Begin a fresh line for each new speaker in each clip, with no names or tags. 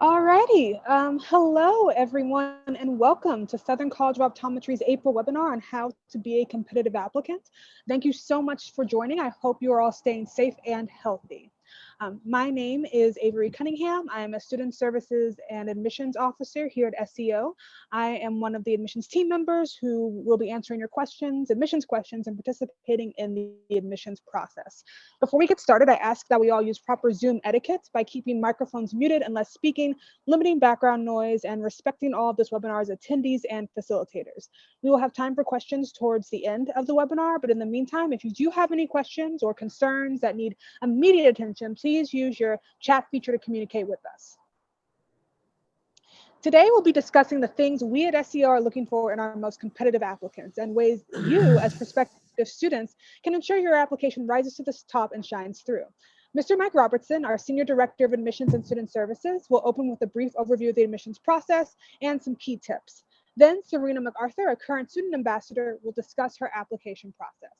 Alrighty. Hello, everyone, and welcome to Southern College of Optometry's April webinar on how to be a competitive applicant. Thank you so much for joining. I hope you are all staying safe and healthy. My name is Avery Cunningham. I am a Student Services and Admissions Officer here at SEO. I am one of the admissions team members who will be answering your questions, admissions questions, and participating in the admissions process. Before we get started, I ask that we all use proper Zoom etiquette by keeping microphones muted unless speaking, limiting background noise, and respecting all of this webinar's attendees and facilitators. We will have time for questions towards the end of the webinar, but in the meantime, if you do have any questions or concerns that need immediate attention, please use your chat feature to communicate with us. Today, we'll be discussing the things we at SEO are looking for in our most competitive applicants and ways you, as prospective students, can ensure your application rises to the top and shines through. Mr. Mike Robertson, our Senior Director of Admissions and Student Services, will open with a brief overview of the admissions process and some key tips. Then, Serena MacArthur, a current student ambassador, will discuss her application process.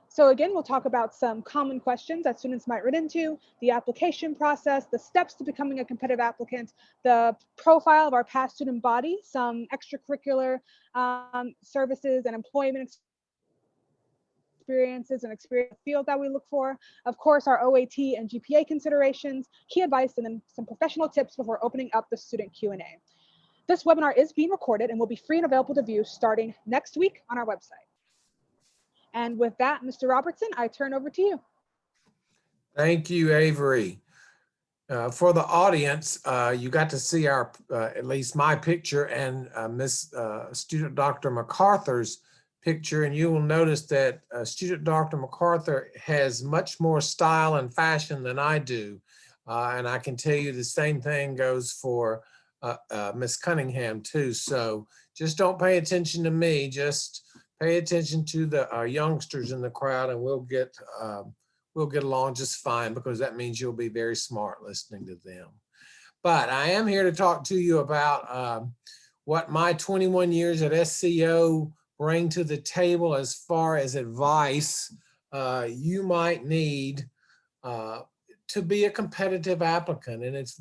So again, we'll talk about some common questions that students might run into, the application process, the steps to becoming a competitive applicant, the profile of our past student body, some extracurricular services and employment experiences and experience field that we look for, of course, our OAT and GPA considerations, key advice, and then some professional tips before opening up the student Q&A. This webinar is being recorded and will be free and available to view starting next week on our website. And with that, Mr. Robertson, I turn over to you.
Thank you, Avery. For the audience, you got to see our, at least my picture and Miss Student Dr. MacArthur's picture, and you will notice that Student Dr. MacArthur has much more style and fashion than I do. And I can tell you the same thing goes for Miss Cunningham too. So just don't pay attention to me, just pay attention to the youngsters in the crowd, and we'll get along just fine, because that means you'll be very smart listening to them. But I am here to talk to you about what my 21 years at SCO bring to the table as far as advice you might need to be a competitive applicant. And it's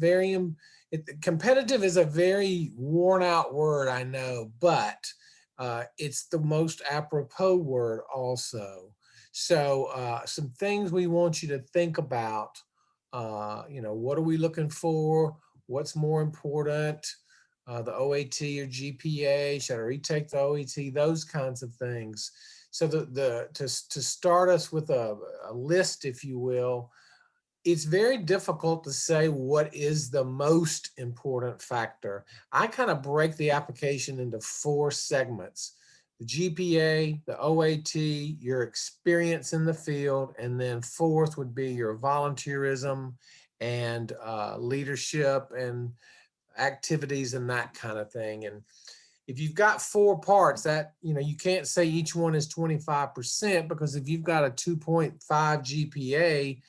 competitive is a very worn out word, I know, but it's the most apropos word also. So some things we want you to think about, what are we looking for? What's more important? The OAT or GPA, should I retake the OAT? Those kinds of things. So to start us with a list, if you will, it's very difficult to say what is the most important factor. I kind of break the application into 4 segments: the GPA, the OAT, your experience in the field, and then 4th would be your volunteerism and leadership and activities and that kind of thing. And if you've got 4 parts, that, you can't say each one is 25%, because if you've got a 2.5 GPA,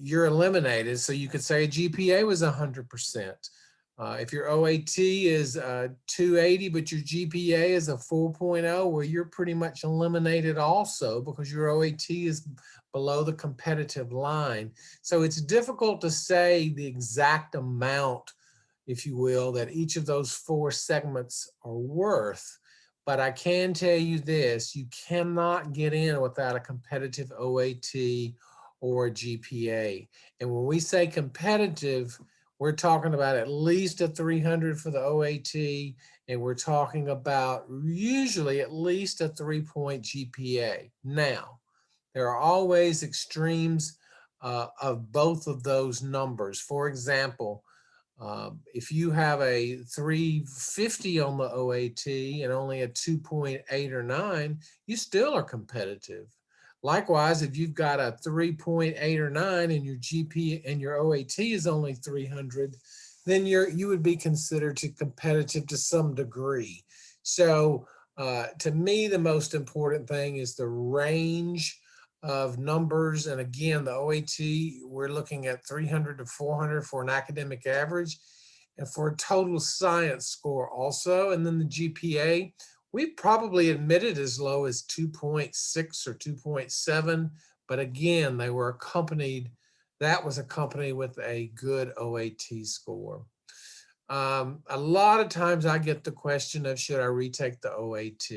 you're eliminated. So you could say a GPA was 100%. If your OAT is 280, but your GPA is a 4.0, well, you're pretty much eliminated also, because your OAT is below the competitive line. So it's difficult to say the exact amount, if you will, that each of those 4 segments are worth. But I can tell you this: you cannot get in without a competitive OAT or a GPA. And when we say competitive, we're talking about at least a 300 for the OAT, and we're talking about usually at least a 3-point GPA. Now, there are always extremes of both of those numbers. For example, if you have a 350 on the OAT and only a 2.8 or 9, you still are competitive. Likewise, if you've got a 3.8 or 9 and your GPA and your OAT is only 300, then you would be considered competitive to some degree. So to me, the most important thing is the range of numbers. And again, the OAT, we're looking at 300 to 400 for an academic average, and for a total science score also. And then the GPA, we probably admitted as low as 2.6 or 2.7, but again, they that was accompanied with a good OAT score. A lot of times I get the question of, should I retake the OAT?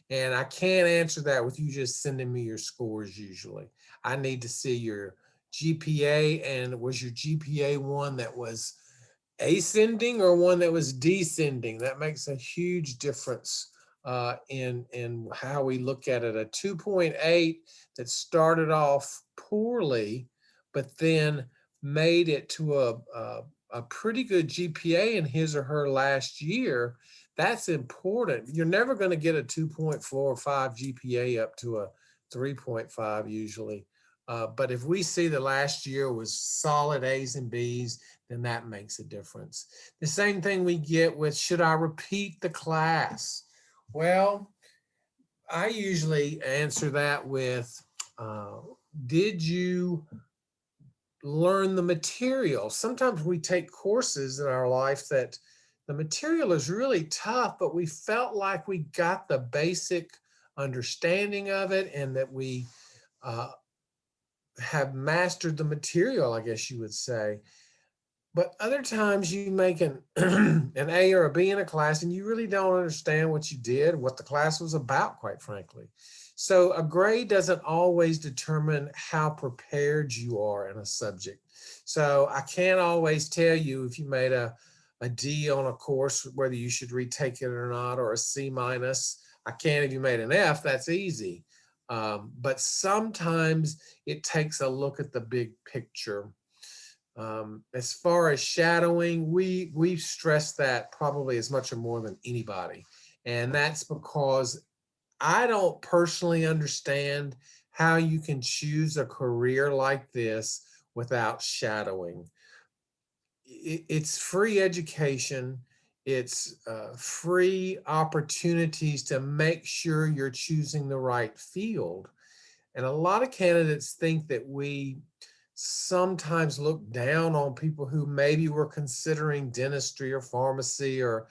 And I can't answer that with you just sending me your scores usually. I need to see your GPA, and was your GPA one that was ascending or one that was descending? That makes a huge difference in how we look at it. A 2.8 that started off poorly, but then made it to a pretty good GPA in his or her last year, that's important. You're never going to get a 2.4 or 5 GPA up to a 3.5 usually. But if we see the last year was solid A's and B's, then that makes a difference. The same thing we get with, should I repeat the class? Well, I usually answer that with, did you learn the material? Sometimes we take courses in our life that the material is really tough, but we felt like we got the basic understanding of it and that we have mastered the material, I guess you would say. But other times you make an A or a B in a class and you really don't understand what you did, what the class was about, quite frankly. So a grade doesn't always determine how prepared you are in a subject. So I can't always tell you if you made a D on a course, whether you should retake it or not, or a C minus. I can if you made an F, that's easy. But sometimes it takes a look at the big picture. As far as shadowing, we stress that probably as much or more than anybody. And that's because I don't personally understand how you can choose a career like this without shadowing. It's free education. It's free opportunities to make sure you're choosing the right field. And a lot of candidates think that we sometimes look down on people who maybe were considering dentistry or pharmacy or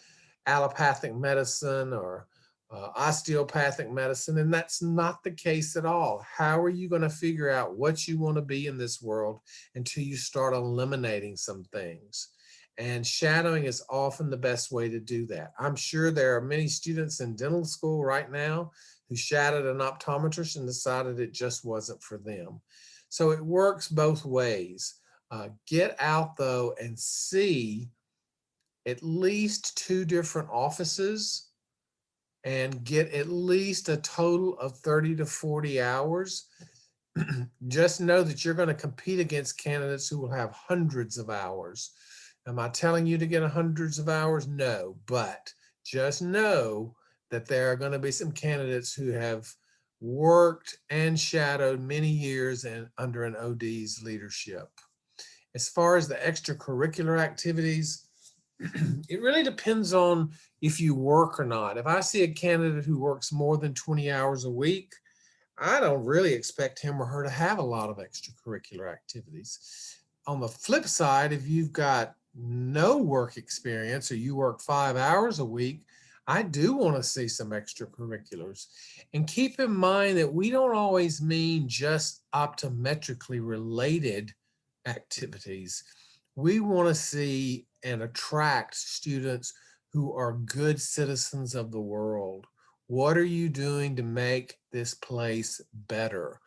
allopathic medicine or osteopathic medicine, and that's not the case at all. How are you going to figure out what you want to be in this world until you start eliminating some things? And shadowing is often the best way to do that. I'm sure there are many students in dental school right now who shadowed an optometrist and decided it just wasn't for them. So it works both ways. Get out though and see at least 2 different offices and get at least a total of 30 to 40 hours. Just know that you're going to compete against candidates who will have hundreds of hours. Am I telling you to get hundreds of hours? No, but just know that there are going to be some candidates who have worked and shadowed many years and under an OD's leadership. As far as the extracurricular activities, it really depends on if you work or not. If I see a candidate who works more than 20 hours a week, I don't really expect him or her to have a lot of extracurricular activities. On the flip side, if you've got no work experience or you work 5 hours a week, I do want to see some extracurriculars. And keep in mind that we don't always mean just optometrically related activities. We want to see and attract students who are good citizens of the world. What are you doing to make this place better?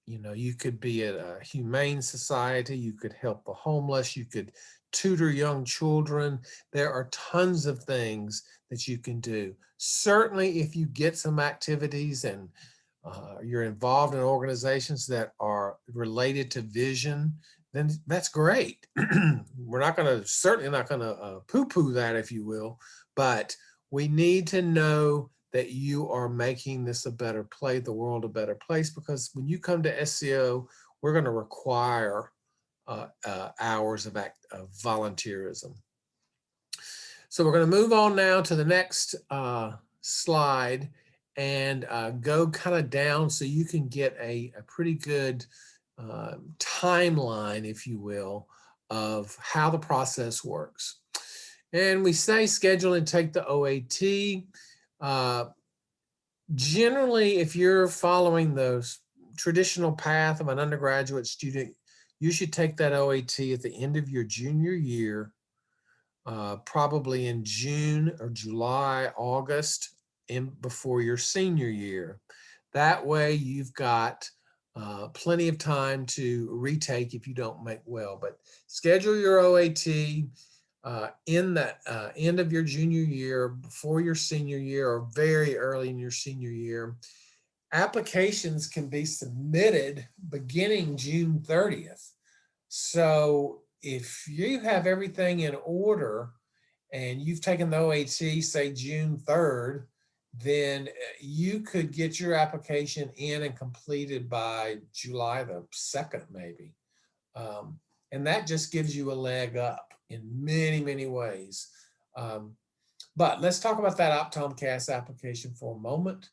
You know, you could be at a humane society, you could help the homeless, you could tutor young children. There are tons of things that you can do. Certainly, if you get some activities and you're involved in organizations that are related to vision, then that's great. We're not going to, certainly not going to poo-poo that, if you will, but we need to know that you are making this a better place, the world a better place, because when you come to SCO, we're going to require hours of volunteerism. So we're going to move on now to the next slide and go kind of down so you can get a pretty good timeline, if you will, of how the process works. And we say schedule and take the OAT. Generally, if you're following the traditional path of an undergraduate student, you should take that OAT at the end of your junior year, probably in June or July, August, before your senior year. That way you've got plenty of time to retake if you don't make well. But schedule your OAT in the end of your junior year, before your senior year, or very early in your senior year. Applications can be submitted beginning June 30th. So if you have everything in order and you've taken the OAT, say June 3rd, then you could get your application in and completed by July the 2nd, maybe. And that just gives you a leg up in many, many ways. But let's talk about that Optomcast application for a moment.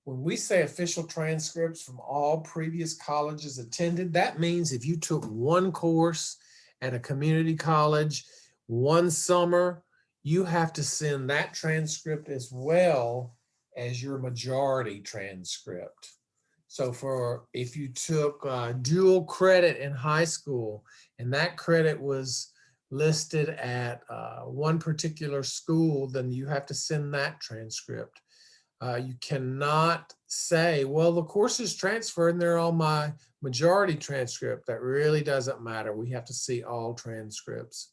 When we say official transcripts from all previous colleges attended, that means if you took one course at a community college one summer, you have to send that transcript as well as your majority transcript. So if you took dual credit in high school and that credit was listed at one particular school, then you have to send that transcript. You cannot say, well, the course is transferred and they're on my majority transcript. That really doesn't matter. We have to see all transcripts.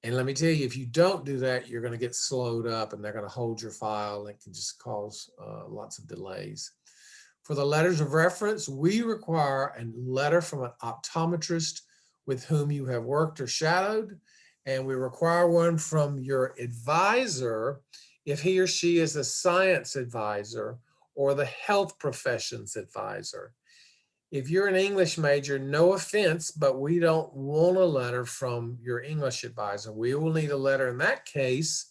And let me tell you, if you don't do that, you're going to get slowed up and they're going to hold your file and it can just cause lots of delays. For the letters of reference, we require a letter from an optometrist with whom you have worked or shadowed, and we require one from your advisor if he or she is a science advisor or the health professions advisor. If you're an English major, no offense, but we don't want a letter from your English advisor. We will need a letter in that case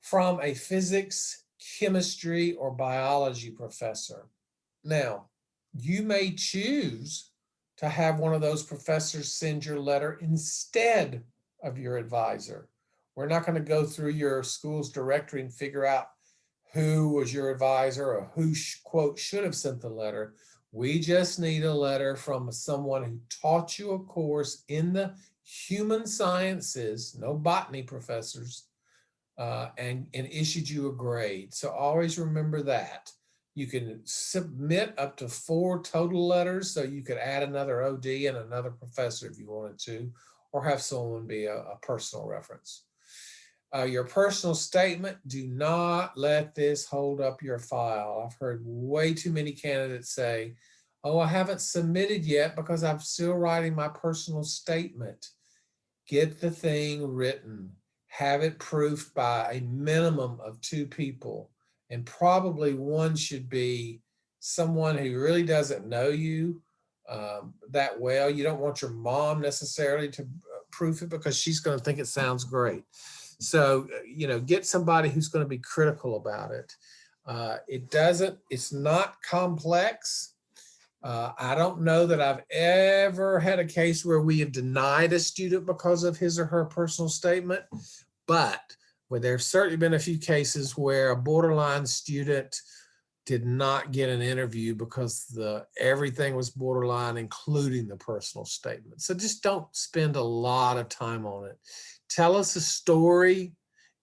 from a physics, chemistry, or biology professor. Now, you may choose to have one of those professors send your letter instead of your advisor. We're not going to go through your school's directory and figure out who was your advisor or who, quote, should have sent the letter. We just need a letter from someone who taught you a course in the human sciences, no botany professors, and issued you a grade. So always remember that. You can submit up to 4 total letters, so you could add another OD and another professor if you wanted to, or have someone be a personal reference. Your personal statement, do not let this hold up your file. I've heard way too many candidates say, oh, I haven't submitted yet because I'm still writing my personal statement. Get the thing written. Have it proofed by a minimum of 2 people. And probably one should be someone who really doesn't know you that well. You don't want your mom necessarily to proof it because she's going to think it sounds great. So, get somebody who's going to be critical about it. It's not complex. I don't know that I've ever had a case where we have denied a student because of his or her personal statement, but there's certainly been a few cases where a borderline student did not get an interview because everything was borderline, including the personal statement. So just don't spend a lot of time on it. Tell us a story.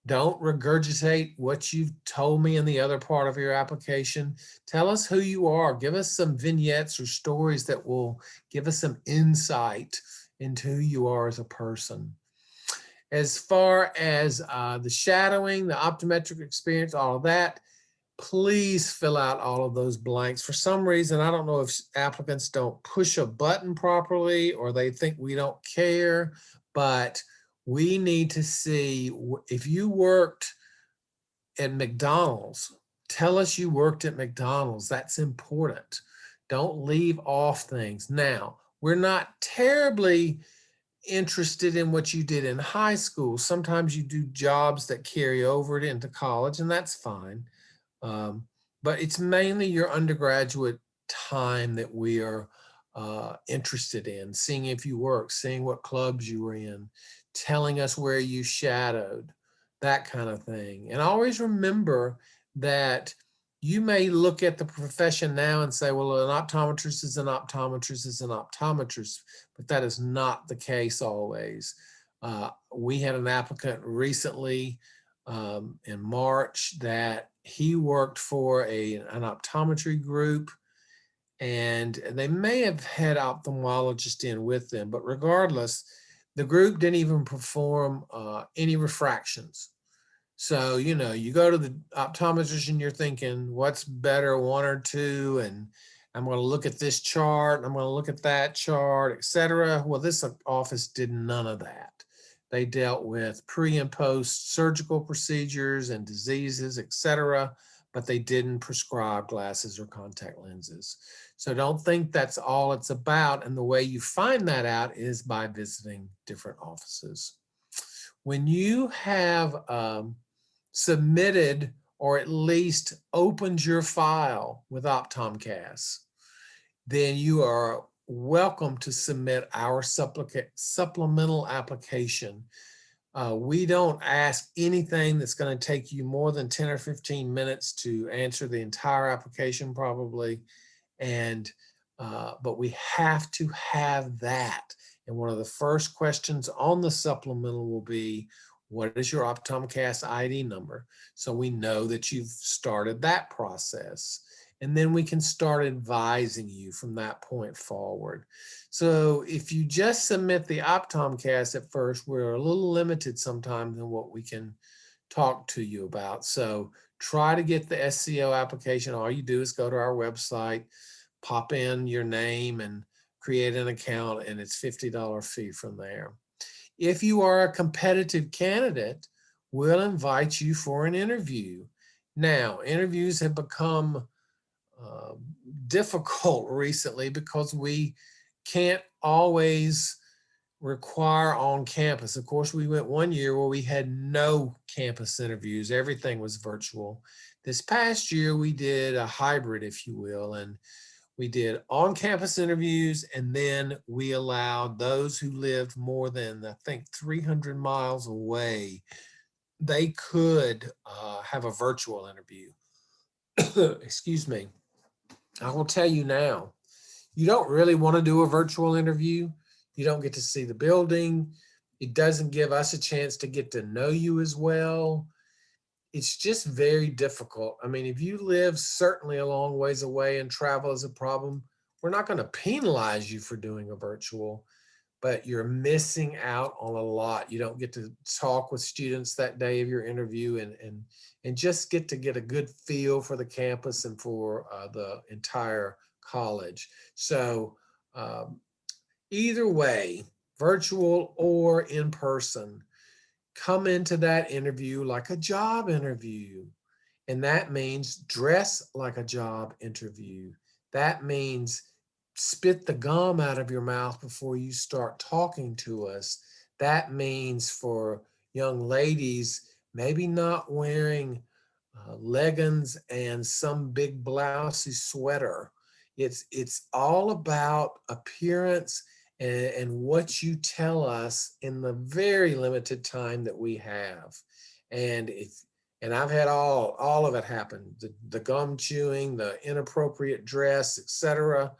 Don't regurgitate what you've told me in the other part of your application. Tell us who you are. Give us some vignettes or stories that will give us some insight into who you are as a person. As far as the shadowing, the optometric experience, all of that, please fill out all of those blanks. For some reason, I don't know if applicants don't push a button properly or they think we don't care, but we need to see if you worked at McDonald's, tell us you worked at McDonald's. That's important. Don't leave off things. Now, we're not terribly interested in what you did in high school. Sometimes you do jobs that carry over into college, and that's fine. But it's mainly your undergraduate time that we are interested in, seeing if you work, seeing what clubs you were in, telling us where you shadowed, that kind of thing. And always remember that you may look at the profession now and say, well, an optometrist is an optometrist is an optometrist, but that is not the case always. We had an applicant recently in March that he worked for an optometry group, and they may have had ophthalmologists in with them, but regardless, the group didn't even perform any refractions. So, you know, you go to the optometrist and you're thinking, what's better, one or two? And I'm going to look at this chart, I'm going to look at that chart, etc. Well, this office did none of that. They dealt with pre and post surgical procedures and diseases, etc., but they didn't prescribe glasses or contact lenses. So don't think that's all it's about. And the way you find that out is by visiting different offices. When you have submitted or at least opened your file with Optomcast, then you are welcome to submit our supplemental application. We don't ask anything that's going to take you more than 10 or 15 minutes to answer the entire application probably. And but we have to have that. And one of the first questions on the supplemental will be, what is your Optomcast ID number? So we know that you've started that process. And then we can start advising you from that point forward. So if you just submit the Optomcast at first, we're a little limited sometimes in what we can talk to you about. So try to get the SCO application. All you do is go to our website, pop in your name and create an account, and it's $50 fee from there. If you are a competitive candidate, we'll invite you for an interview. Now, interviews have become difficult recently because we can't always require on campus. Of course, we went one year where we had no campus interviews. Everything was virtual. This past year, we did a hybrid, if you will, and we did on-campus interviews, and then we allowed those who lived more than, I think, 300 miles away, they could have a virtual interview. Excuse me. I will tell you now, you don't really want to do a virtual interview. You don't get to see the building. It doesn't give us a chance to get to know you as well. It's just very difficult. I mean, if you live certainly a long ways away and travel is a problem, we're not going to penalize you for doing a virtual, but you're missing out on a lot. You don't get to talk with students that day of your interview and just get to get a good feel for the campus and for the entire college. So either way, virtual or in person, come into that interview like a job interview. And that means dress like a job interview. That means spit the gum out of your mouth before you start talking to us. That means for young ladies, maybe not wearing leggings and some big blousey sweater. It's all about appearance and what you tell us in the very limited time that we have. And I've had all of it happen, the gum chewing, the inappropriate dress, etc.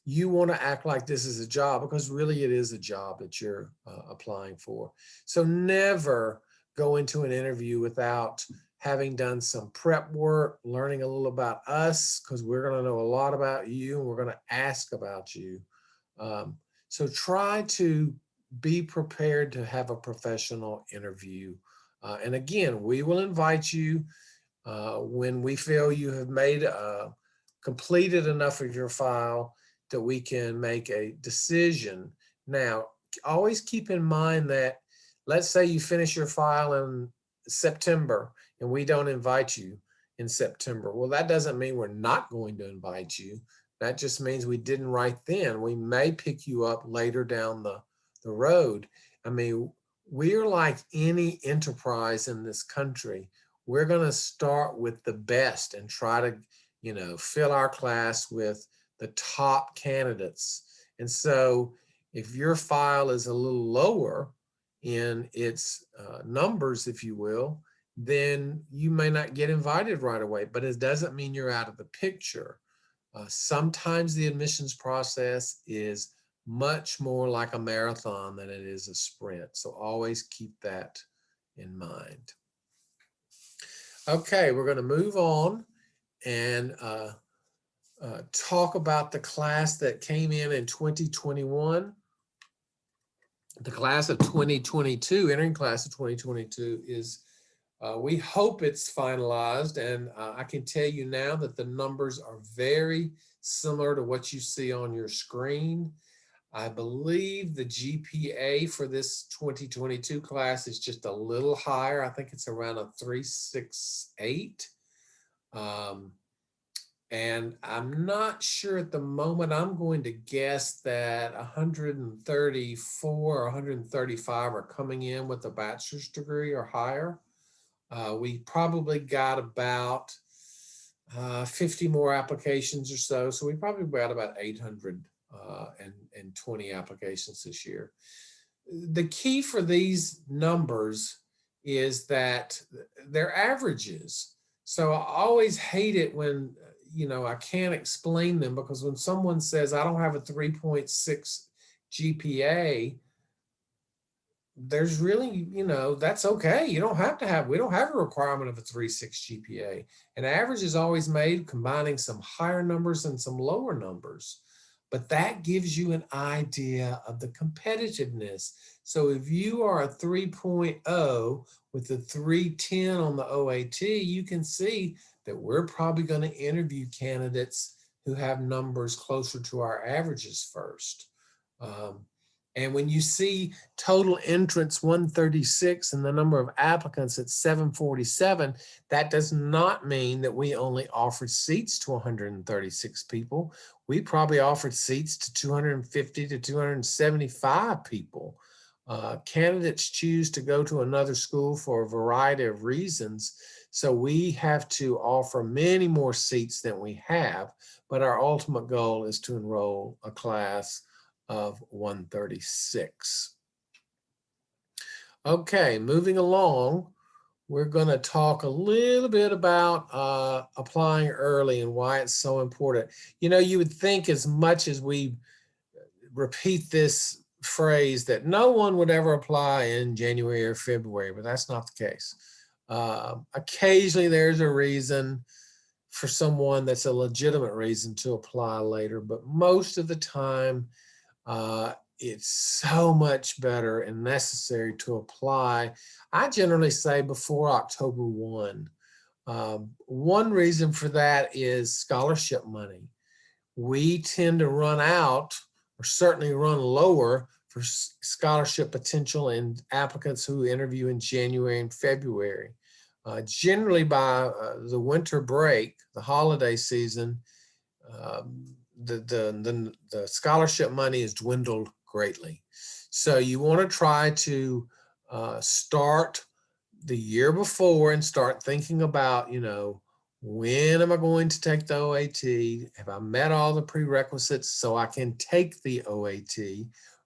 You want to act like this is a job, because really it is a job that you're applying for. So never go into an interview without having done some prep work, learning a little about us, because we're going to know a lot about you and we're going to ask about you. So try to be prepared to have a professional interview. And again, we will invite you when we feel you have made completed enough of your file that we can make a decision. Now, always keep in mind that, let's say you finish your file in September and we don't invite you in September. Well, that doesn't mean we're not going to invite you. That just means we didn't right then. We may pick you up later down the road. I mean, we're like any enterprise in this country. We're going to start with the best and try to, you know, fill our class with the top candidates. And so if your file is a little lower in its numbers, if you will, then you may not get invited right away, but it doesn't mean you're out of the picture. Sometimes the admissions process is much more like a marathon than it is a sprint. So always keep that in mind. Okay, we're going to move on and talk about the class that came in 2021. The class of 2022, entering class of 2022 is, we hope it's finalized, and I can tell you now that the numbers are very similar to what you see on your screen. I believe the GPA for this 2022 class is just a little higher. I think it's around a 368. And I'm not sure at the moment. I'm going to guess that 134 or 135 are coming in with a bachelor's degree or higher. We probably got about 50 more applications or so. So we probably got about 820 applications this year. The key for these numbers is that they're averages. So I always hate it when, I can't explain them, because when someone says, I don't have a 3.6 GPA, there's really, that's okay. We don't have a requirement of a 3.6 GPA. An average is always made combining some higher numbers and some lower numbers. But that gives you an idea of the competitiveness. So if you are a 3.0 with a 310 on the OAT, you can see that we're probably going to interview candidates who have numbers closer to our averages first. And when you see total entrants 136 and the number of applicants at 747, that does not mean that we only offered seats to 136 people. We probably offered seats to 250 to 275 people. Candidates choose to go to another school for a variety of reasons. So we have to offer many more seats than we have, but our ultimate goal is to enroll a class of 136. Okay, moving along, we're going to talk a little bit about applying early and why it's so important. You would think, as much as we repeat this phrase, that no one would ever apply in January or February, but that's not the case. Occasionally there's a reason for someone that's a legitimate reason to apply later, but most of the time it's so much better and necessary to apply. I generally say before October 1. One reason for that is scholarship money. We tend to run out, or certainly run lower, for scholarship potential in applicants who interview in January and February. Generally by the winter break, the holiday season, the scholarship money is dwindled greatly. So you want to try to start the year before and start thinking about, when am I going to take the OAT? Have I met all the prerequisites so I can take the OAT?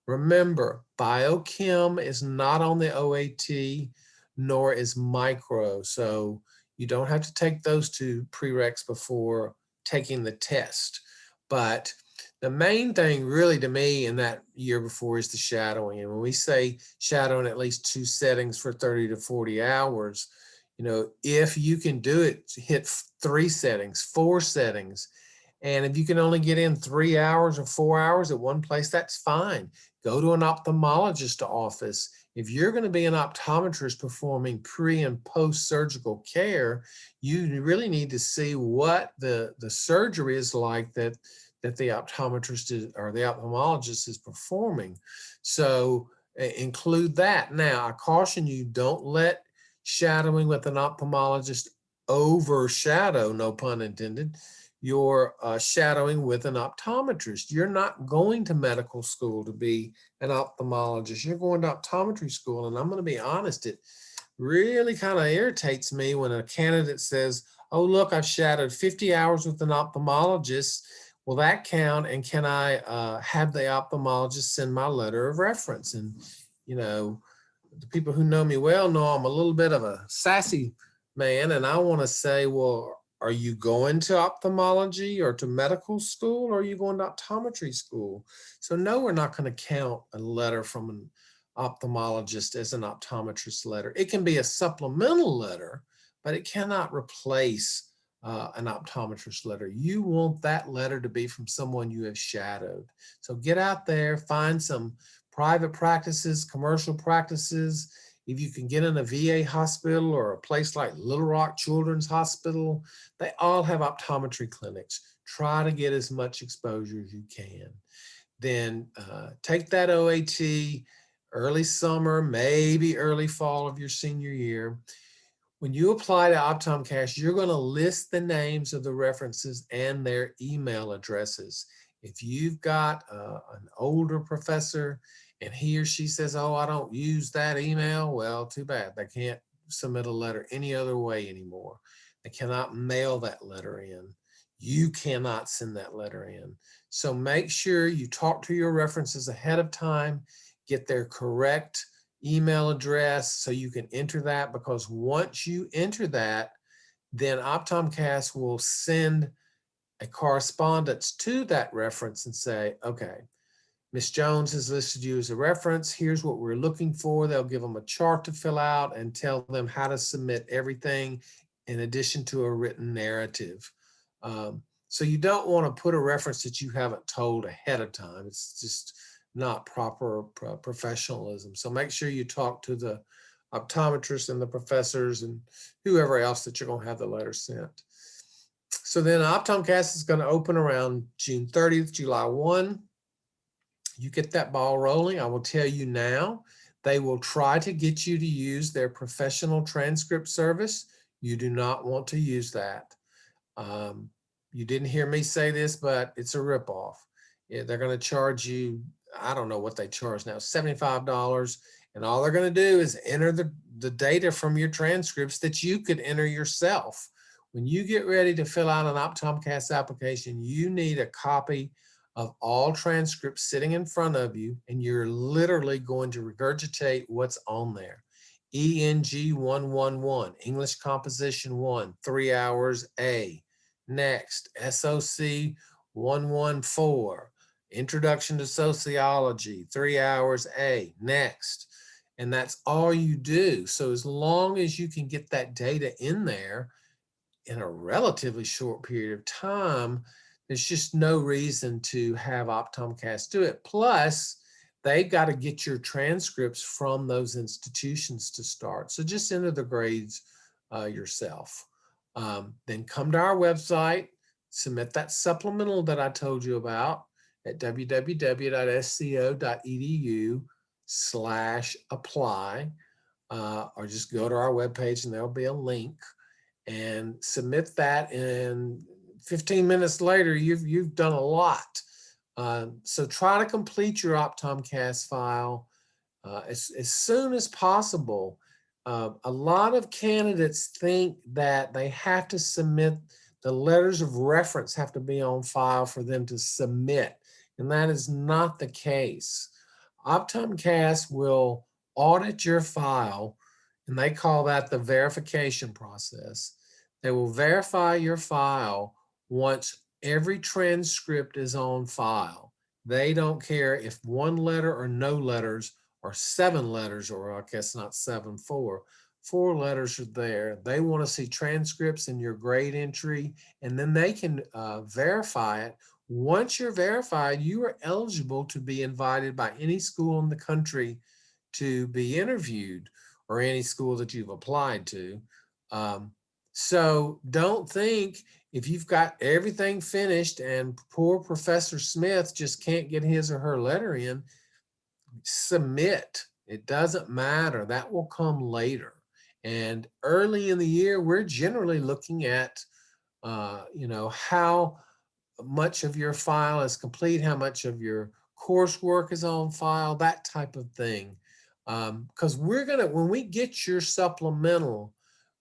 Remember, biochem is not on the OAT, nor is micro. So you don't have to take those two prereqs before taking the test. But the main thing really to me in that year before is the shadowing. And when we say shadowing at least 2 settings for 30 to 40 hours, if you can do it, hit 3 settings, 4 settings. And if you can only get in 3 hours or 4 hours at one place, that's fine. Go to an ophthalmologist office. If you're going to be an optometrist performing pre and post surgical care, you really need to see what the surgery is like that the optometrist is, or the ophthalmologist is performing. So include that. Now, I caution you, don't let shadowing with an ophthalmologist overshadow, no pun intended, your shadowing with an optometrist. You're not going to medical school to be an ophthalmologist. You're going to optometry school. And I'm going to be honest, it really kind of irritates me when a candidate says, oh, look, I've shadowed 50 hours with an ophthalmologist. Will that count? And can I have the ophthalmologist send my letter of reference? And, the people who know me well know I'm a little bit of a sassy man, and I want to say, well, are you going to ophthalmology or to medical school, or are you going to optometry school? So no, we're not going to count a letter from an ophthalmologist as an optometrist letter. It can be a supplemental letter, but it cannot replace an optometrist letter. You want that letter to be from someone you have shadowed. So get out there, find some private practices, commercial practices. If you can get in a VA hospital or a place like Little Rock Children's Hospital, they all have optometry clinics. Try to get as much exposure as you can. Then take that OAT early summer, maybe early fall of your senior year. When you apply to Optomcast, you're going to list the names of the references and their email addresses. If you've got an older professor and he or she says, oh, I don't use that email, well, too bad. They can't submit a letter any other way anymore. They cannot mail that letter in. You cannot send that letter in. So make sure you talk to your references ahead of time, get their correct email address so you can enter that, because once you enter that, then Optomcast will send a correspondence to that reference and say, okay, Ms. Jones has listed you as a reference. Here's what we're looking for. They'll give them a chart to fill out and tell them how to submit everything in addition to a written narrative. So you don't want to put a reference that you haven't told ahead of time. It's just not proper professionalism. So make sure you talk to the optometrists and the professors and whoever else that you're going to have the letter sent. So then Optomcast is going to open around June 30th, July 1. You get that ball rolling. I will tell you now, they will try to get you to use their professional transcript service. You do not want to use that. You didn't hear me say this, but it's a ripoff. Yeah, they're going to charge you, I don't know what they charge now, $75. And all they're going to do is enter the data from your transcripts that you could enter yourself. When you get ready to fill out an Optomcast application, you need a copy of all transcripts sitting in front of you, and you're literally going to regurgitate what's on there. ENG 111, English Composition 1, 3 hours A. Next, SOC 114, Introduction to Sociology, 3 hours A. Next. And that's all you do. So as long as you can get that data in there in a relatively short period of time, there's just no reason to have Optomcast do it. Plus, they've got to get your transcripts from those institutions to start. So just enter the grades yourself. Then come to our website, submit that supplemental that I told you about at www.sco.edu/apply, or just go to our webpage and there'll be a link, and submit that. And 15 minutes later, you've done a lot. So try to complete your Optomcast file as soon as possible. A lot of candidates think that they have to submit, the letters of reference have to be on file for them to submit, and that is not the case. Optomcast will audit your file, and they call that the verification process. They will verify your file once every transcript is on file. They don't care if one letter or no letters, or 7 letters, or I guess not 7, 4 letters are there. They want to see transcripts in your grade entry, and then they can verify it. Once you're verified, you are eligible to be invited by any school in the country to be interviewed, or any school that you've applied to. So don't think if you've got everything finished and poor Professor Smith just can't get his or her letter in, submit. It doesn't matter. That will come later. And early in the year, we're generally looking at, how much of your file is complete, how much of your coursework is on file, that type of thing. Because when we get your supplemental,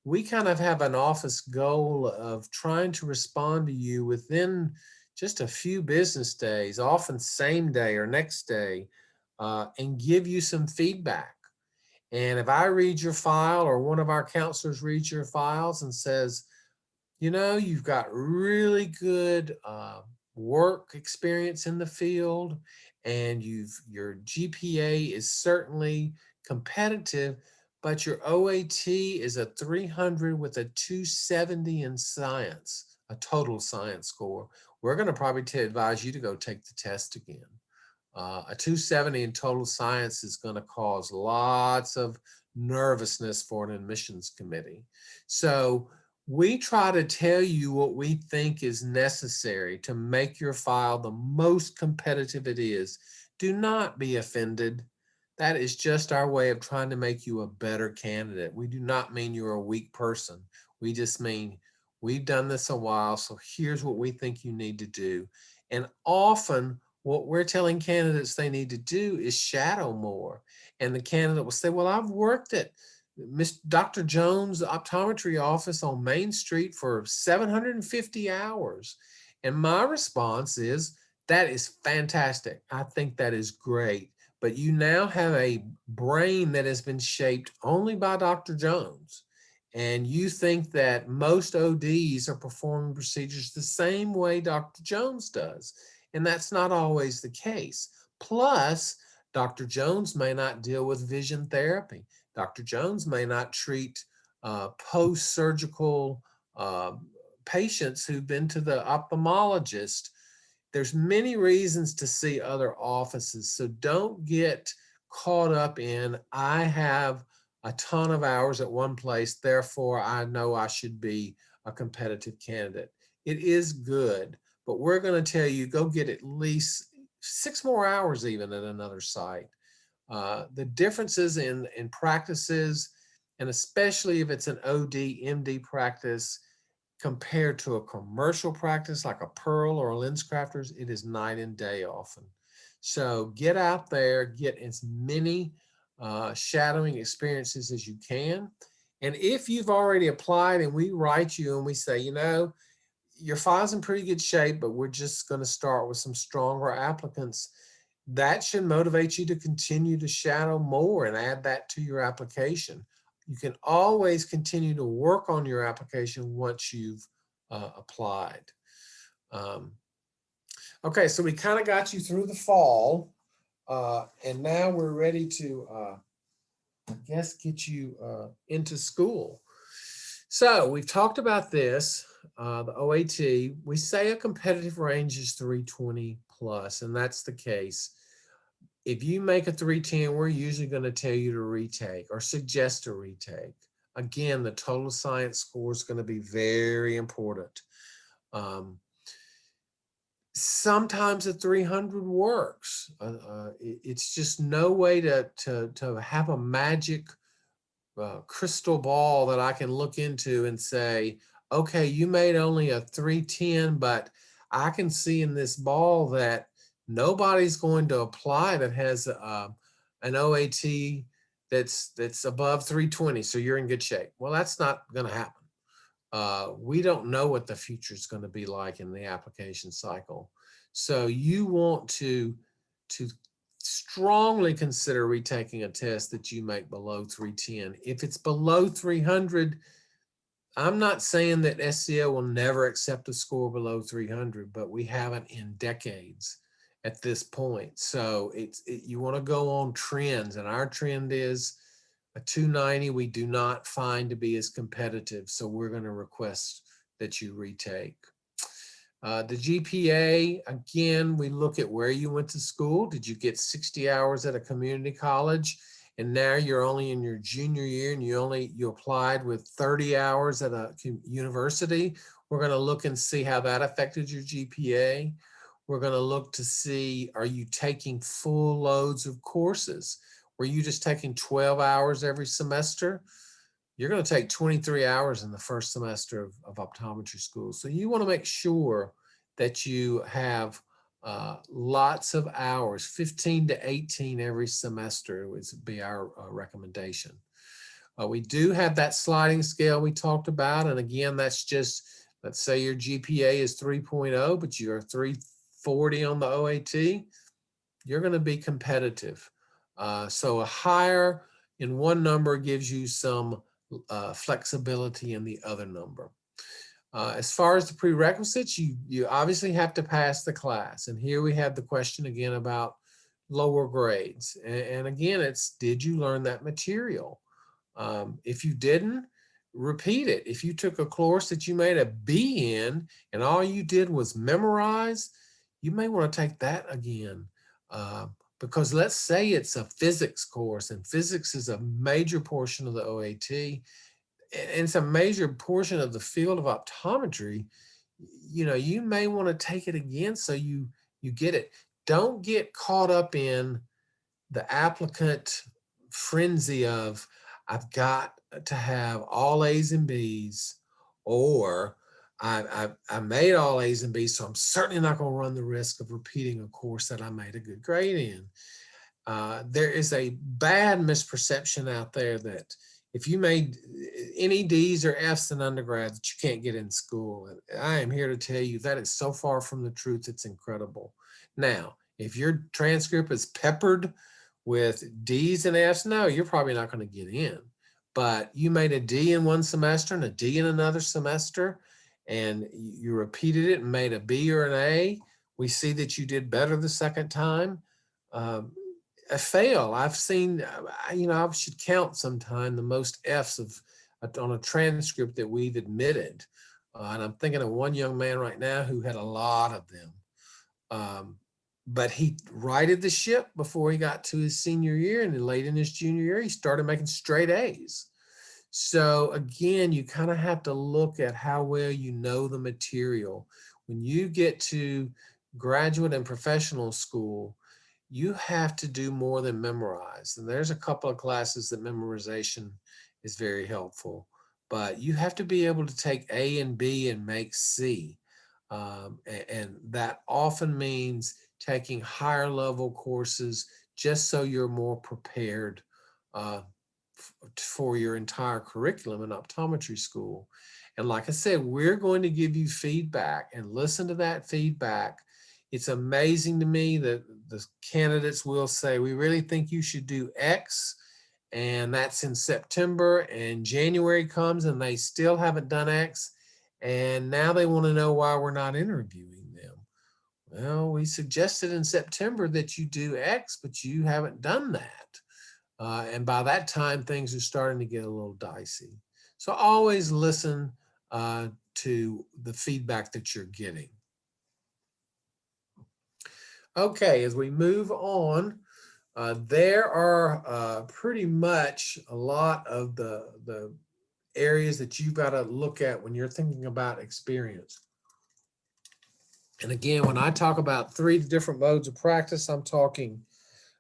we kind of have an office goal of trying to respond to you within just a few business days, often same day or next day, and give you some feedback. And if I read your file or one of our counselors reads your files and says, you know, you've got really good work experience in the field, and your GPA is certainly competitive, but your OAT is a 300 with a 270 in science, a total science score. We're going to probably advise you to go take the test again. A 270 in total science is going to cause lots of nervousness for an admissions committee. So we try to tell you what we think is necessary to make your file the most competitive it is. Do not be offended. That is just our way of trying to make you a better candidate. We do not mean you're a weak person. We just mean we've done this a while, so here's what we think you need to do. And often what we're telling candidates they need to do is shadow more. And the candidate will say, well, I've worked at Dr. Jones' optometry office on Main Street for 750 hours. And my response is, that is fantastic. I think that is great. But you now have a brain that has been shaped only by Dr. Jones. And you think that most ODs are performing procedures the same way Dr. Jones does. And that's not always the case. Plus, Dr. Jones may not deal with vision therapy. Dr. Jones may not treat post-surgical patients who've been to the ophthalmologist. There's many reasons to see other offices. So don't get caught up in, I have a ton of hours at one place, therefore I know I should be a competitive candidate. It is good, but we're going to tell you, go get at least 6 more hours even at another site. The differences in practices, and especially if it's an OD, MD practice, compared to a commercial practice like a Pearl or a LensCrafters, it is night and day often. So get out there, get as many shadowing experiences as you can. And if you've already applied and we write you and we say, you know, your file's in pretty good shape, but we're just going to start with some stronger applicants, that should motivate you to continue to shadow more and add that to your application. You can always continue to work on your application once you've applied. Okay, so we kind of got you through the fall, and now we're ready to, I guess, get you into school. So we've talked about this, the OAT. We say a competitive range is 320 plus, and that's the case. If you make a 310, we're usually going to tell you to retake or suggest a retake. Again, the total science score is going to be very important. Sometimes a 300 works. It's just no way to have a magic crystal ball that I can look into and say, okay, you made only a 310, but I can see in this ball that nobody's going to apply that has an OAT that's above 320, so you're in good shape. Well, that's not going to happen. We don't know what the future is going to be like in the application cycle. So you want to strongly consider retaking a test that you make below 310. If it's below 300, I'm not saying that SCO will never accept a score below 300, but we haven't in decades at this point. So you want to go on trends, and our trend is a 290 we do not find to be as competitive. So we're going to request that you retake. The GPA, again, we look at where you went to school. Did you get 60 hours at a community college? And now you're only in your junior year and you applied with 30 hours at a university. We're going to look and see how that affected your GPA. We're going to look to see, are you taking full loads of courses? Were you just taking 12 hours every semester? You're going to take 23 hours in the first semester of optometry school. So you want to make sure that you have lots of hours, 15 to 18 every semester would be our recommendation. We do have that sliding scale we talked about. And again, that's just, let's say your GPA is 3.0, but you're 340 on the OAT. You're going to be competitive. So a higher in one number gives you some flexibility in the other number. As far as the prerequisites, you obviously have to pass the class. And here we have the question again about lower grades. And again, it's, did you learn that material? If you didn't, repeat it. If you took a course that you made a B in and all you did was memorize, you may want to take that again. Because let's say it's a physics course, and physics is a major portion of the OAT, and it's a major portion of the field of optometry. You know, you may want to take it again so you get it. Don't get caught up in the applicant frenzy of, I've got to have all A's and B's, or I made all A's and B's, so I'm certainly not going to run the risk of repeating a course that I made a good grade in. There is a bad misperception out there that if you made any D's or F's in undergrad, that you can't get in school. And I am here to tell you that is so far from the truth, it's incredible. Now, if your transcript is peppered with D's and F's, no, you're probably not going to get in. But you made a D in one semester and a D in another semester, and you repeated it and made a B or an A, we see that you did better the second time. A fail, I've seen, you know, I should count sometime the most F's on a transcript that we've admitted. And I'm thinking of one young man right now who had a lot of them. But he righted the ship before he got to his senior year, and then late in his junior year, he started making straight A's. So again, you kind of have to look at how well you know the material. When you get to graduate and professional school, you have to do more than memorize. And there's a couple of classes that memorization is very helpful, but you have to be able to take A and B and make C. And that often means taking higher level courses just so you're more prepared for your entire curriculum in optometry school. And like I said, we're going to give you feedback and listen to that feedback. It's amazing to me that the candidates will say, we really think you should do X, and that's in September, and January comes and they still haven't done X, and now they want to know why we're not interviewing them. Well, we suggested in September that you do X, but you haven't done that. And by that time, things are starting to get a little dicey. So always listen to the feedback that you're getting. Okay, as we move on, there are pretty much a lot of the areas that you've got to look at when you're thinking about experience. And again, when I talk about 3 different modes of practice, I'm talking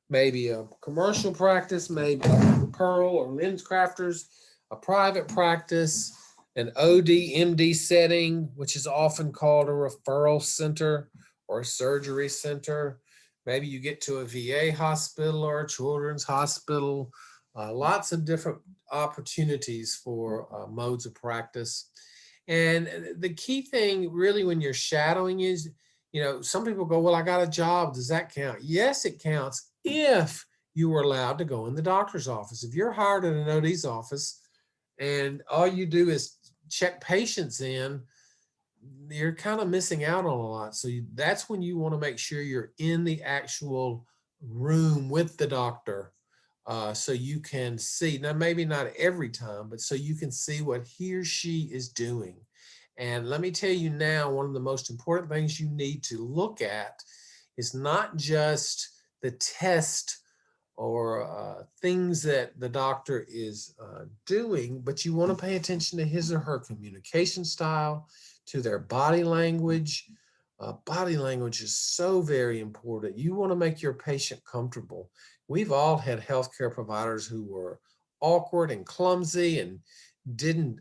maybe a commercial practice, maybe a Pearl or Lens Crafters, a private practice, an OD, MD setting, which is often called a referral center or a surgery center. Maybe you get to a VA hospital or a children's hospital. Lots of different opportunities for modes of practice. And the key thing really when you're shadowing is, you know, some people go, well, I got a job. Does that count? Yes, it counts if you were allowed to go in the doctor's office. If you're hired at an OD's office and all you do is check patients in, you're kind of missing out on a lot. So that's when you want to make sure you're in the actual room with the doctor, so you can see, now maybe not every time, but so you can see what he or she is doing. And let me tell you now, one of the most important things you need to look at is not just the test or things that the doctor is doing, but you want to pay attention to his or her communication style, to their body language. Body language is so very important. You want to make your patient comfortable. We've all had healthcare providers who were awkward and clumsy and didn't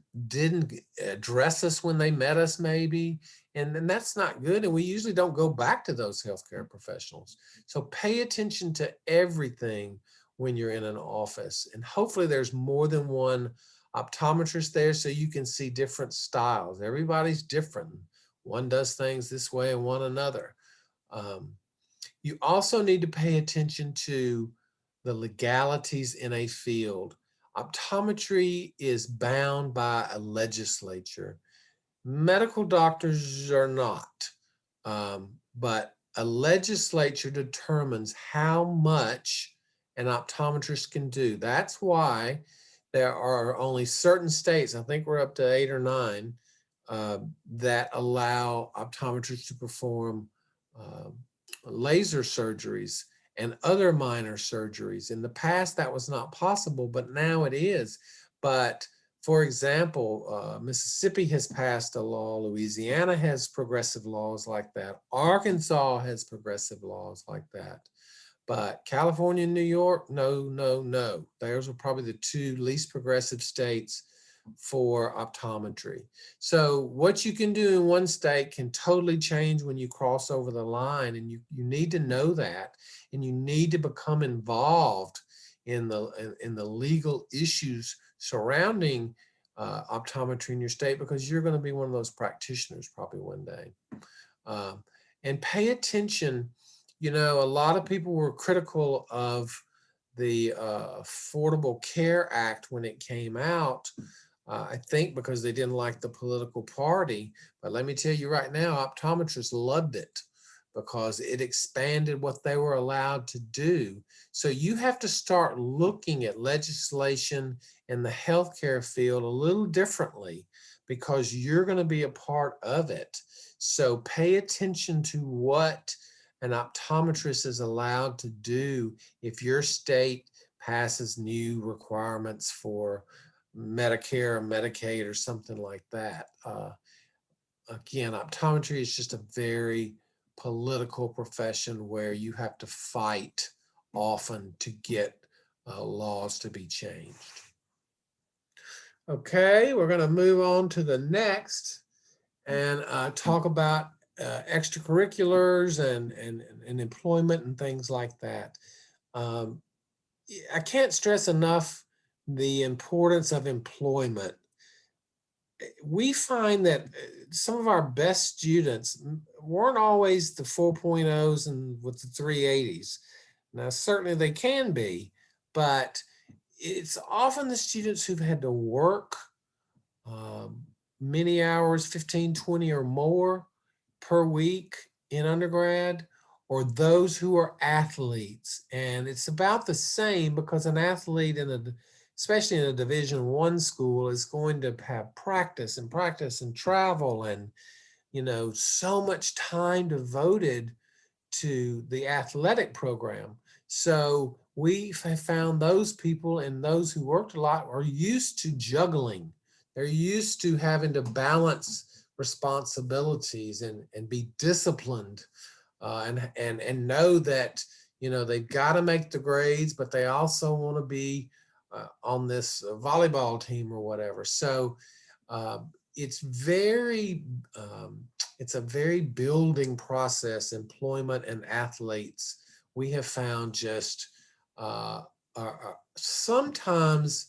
address us when they met us maybe, and that's not good, and we usually don't go back to those healthcare professionals. So pay attention to everything when you're in an office, and hopefully there's more than one optometrist there so you can see different styles. Everybody's different. One does things this way and one another. You also need to pay attention to the legalities in a field. Optometry is bound by a legislature. Medical doctors are not, but a legislature determines how much an optometrist can do. That's why there are only certain states, I think we're up to 8 or 9, that allow optometrists to perform laser surgeries and other minor surgeries. In the past, that was not possible, but now it is. But for example, Mississippi has passed a law, Louisiana has progressive laws like that, Arkansas has progressive laws like that. But California and New York, no, no, no. Those are probably the 2 least progressive states for optometry. So what you can do in one state can totally change when you cross over the line, and you need to know that, and you need to become involved in the legal issues surrounding optometry in your state, because you're going to be one of those practitioners probably one day. And pay attention. You know, a lot of people were critical of the Affordable Care Act when it came out, I think because they didn't like the political party. But let me tell you right now, optometrists loved it because it expanded what they were allowed to do. So you have to start looking at legislation in the healthcare field a little differently, because you're going to be a part of it. So pay attention to what an optometrist is allowed to do if your state passes new requirements for Medicare or Medicaid or something like that. Again, optometry is just a very political profession where you have to fight often to get laws to be changed. Okay, we're going to move on to the next and talk about extracurriculars and employment and things like that. I can't stress enough the importance of employment. We find that some of our best students weren't always the 4.0s and with the 380s. Now, certainly they can be, but it's often the students who've had to work many hours, 15, 20 or more per week in undergrad, or those who are athletes. And it's about the same, because an athlete especially in a Division I school, is going to have practice and travel and, you know, so much time devoted to the athletic program. So we have found those people and those who worked a lot are used to juggling. They're used to having to balance responsibilities and be disciplined and know that, you know, they've got to make the grades, but they also want to be on this volleyball team or whatever. So it's a very building process. Employment and athletes, we have found, just sometimes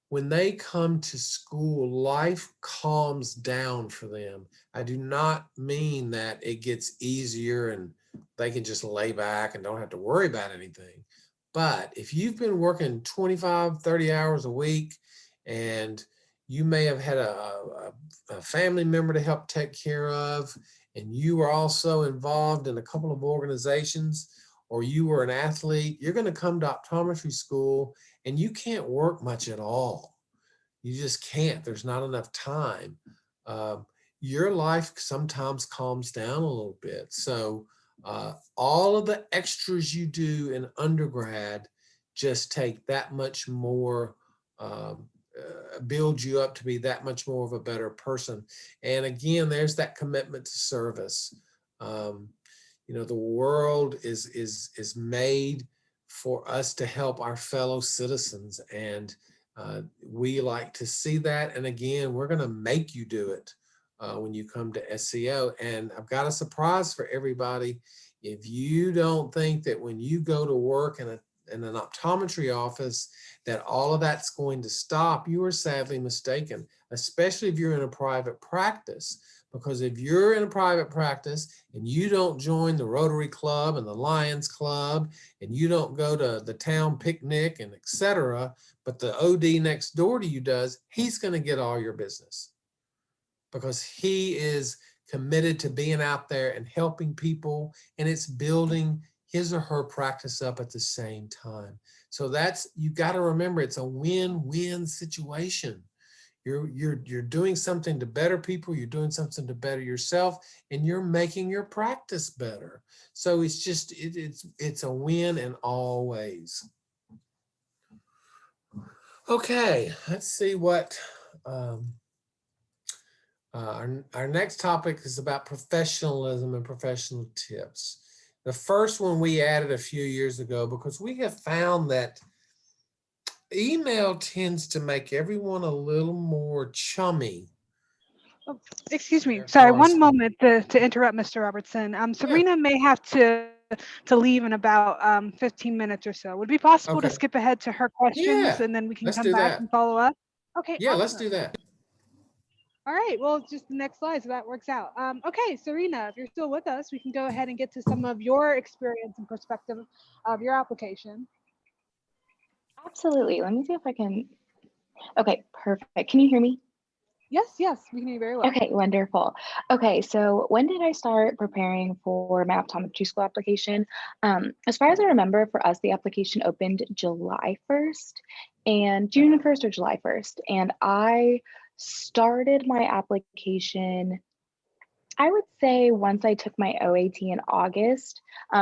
when they come to school, life calms down for them. I do not mean that it gets easier and they can just lay back and don't have to worry about anything. But if you've been working 25, 30 hours a week, and you may have had a family member to help take care of, and you were also involved in a couple of organizations, or you were an athlete, you're going to come to optometry school and you can't work much at all. You just can't. There's not enough time. Your life sometimes calms down a little bit. So all of the extras you do in undergrad just take that much more, build you up to be that much more of a better person. And again, there's that commitment to service. You know, the world is made for us to help our fellow citizens, and we like to see that. And again, we're going to make you do it when you come to SCO. And I've got a surprise for everybody. If you don't think that when you go to work in an optometry office that all of that's going to stop, you are sadly mistaken, especially if you're in a private practice, Because if you're in a private practice and you don't join the Rotary Club and the Lions Club, and you don't go to the town picnic and etc., but the OD next door to you does, he's going to get all your business because he is committed to being out there and helping people, and it's building his or her practice up at the same time. So that's, you got to remember, it's a win-win situation. You're doing something to better people, you're doing something to better yourself, and you're making your practice better. So it's just, it's a win in all ways. Okay, let's see what our next topic is about professionalism and professional tips. The first one we added a few years ago because we have found that email tends to make everyone a little more chummy.
Oh, excuse me.
Their
Sorry, one
correspondence.
moment to interrupt, Mr. Robertson.
Yeah,
Serena may have to leave in about 15 minutes or so. Would it be possible to
okay.
skip ahead to her questions
Yeah,
and then we can
let's
come
do
back
that.
and follow up? Okay,
Yeah, let's do
awesome.
that.
All right, well, just the next slide, so that works out. Okay, Serena, if you're still with us, we can go ahead and get to some of your experience and perspective of your application.
Absolutely. Let me see if I can. Okay, perfect. Can you hear me?
Yes, yes, we can hear you very well.
Okay, wonderful. Okay, so when did I start preparing for my optometry school application? As far as I remember, for us, the application opened July 1st and June 1st or July 1st. And I started my application, I would say once I took my OAT in August.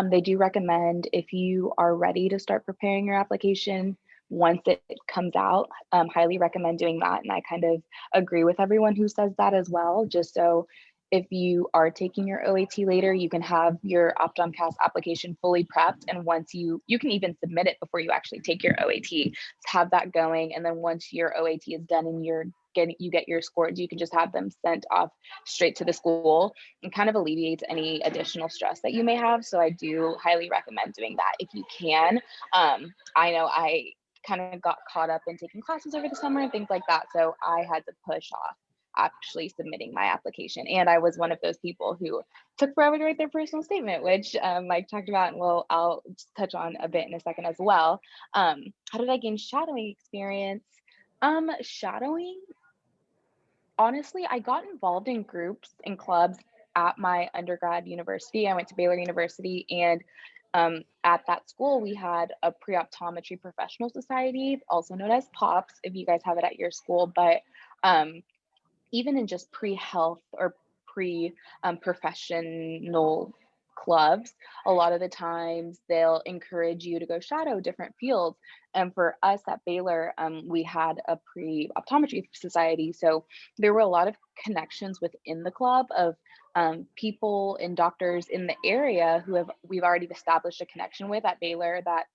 They do recommend if you are ready to start preparing your application once it comes out, highly recommend doing that. And I kind of agree with everyone who says that as well, just so if you are taking your OAT later, you can have your Optomcast application fully prepped. And once you can even submit it before you actually take your OAT, have that going. And then once your OAT is done and you get your scores, you can just have them sent off straight to the school, and kind of alleviates any additional stress that you may have. So I do highly recommend doing that if you can. I know I kind of got caught up in taking classes over the summer and things like that. So I had to push off actually submitting my application. And I was one of those people who took forever to write their personal statement, which Mike talked about, and I'll just touch on a bit in a second as well. How did I gain shadowing experience? Shadowing, honestly, I got involved in groups and clubs at my undergrad university. I went to Baylor University, and at that school, we had a pre-optometry professional society, also known as POPs, if you guys have it at your school. But even in just pre-health or pre-professional clubs, a lot of the times they'll encourage you to go shadow different fields. And for us at Baylor, we had a pre-optometry society. So there were a lot of connections within the club of people and doctors in the area who we've already established a connection with at Baylor that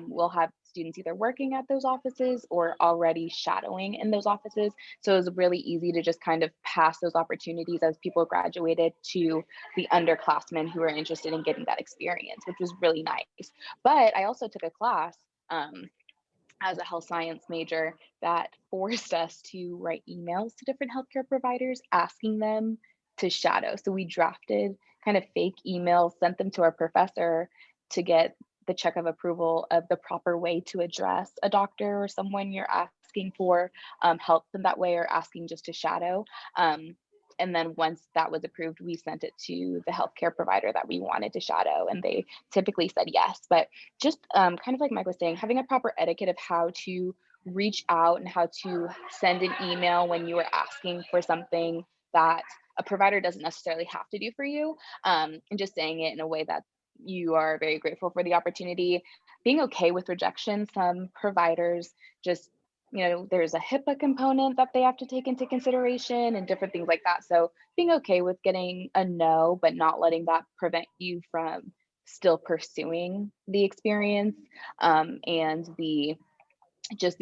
will have students either working at those offices or already shadowing in those offices. So it was really easy to just kind of pass those opportunities as people graduated to the underclassmen who were interested in getting that experience, which was really nice. But I also took a class as a health science major that forced us to write emails to different healthcare providers asking them to shadow. So we drafted kind of fake emails, sent them to our professor to get the check of approval of the proper way to address a doctor or someone you're asking for help in that way, or asking just to shadow. And then once that was approved, we sent it to the healthcare provider that we wanted to shadow, and they typically said yes. But just kind of like Mike was saying, having a proper etiquette of how to reach out and how to send an email when you are asking for something that a provider doesn't necessarily have to do for you, and just saying it in a way that you are very grateful for the opportunity. Being okay with rejection. Some providers just, there's a HIPAA component that they have to take into consideration and different things like that. So being okay with getting a no, but not letting that prevent you from still pursuing the experience, and the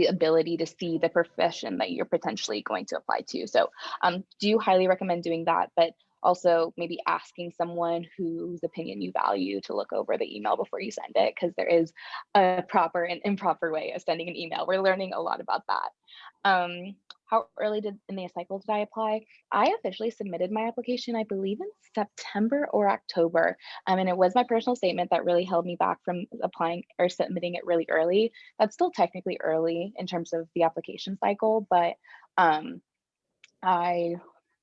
ability to see the profession that you're potentially going to apply to. So do highly recommend doing that, but also maybe asking someone whose opinion you value to look over the email before you send it, because there is a proper and improper way of sending an email. We're learning a lot about that. How how early in the cycle did I apply? I officially submitted my application, I believe in September or October. And it was my personal statement that really held me back from applying or submitting it really early. That's still technically early in terms of the application cycle, but I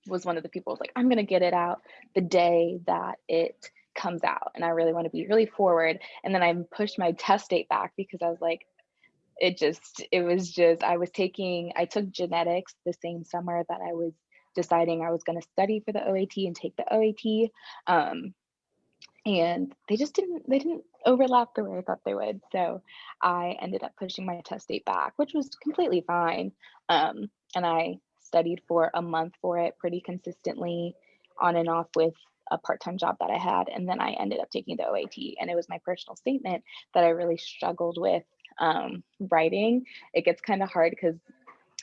was one of the people who was like, I'm going to get it out the day that it comes out. And I really want to be really forward. And then I pushed my test date back because I was like, I took genetics the same summer that I was deciding I was going to study for the OAT and take the OAT. And they didn't overlap the way I thought they would. So I ended up pushing my test date back, which was completely fine. And I studied for a month for it pretty consistently on and off with a part-time job that I had. And then I ended up taking the OAT, and it was my personal statement that I really struggled with writing. It gets kind of hard because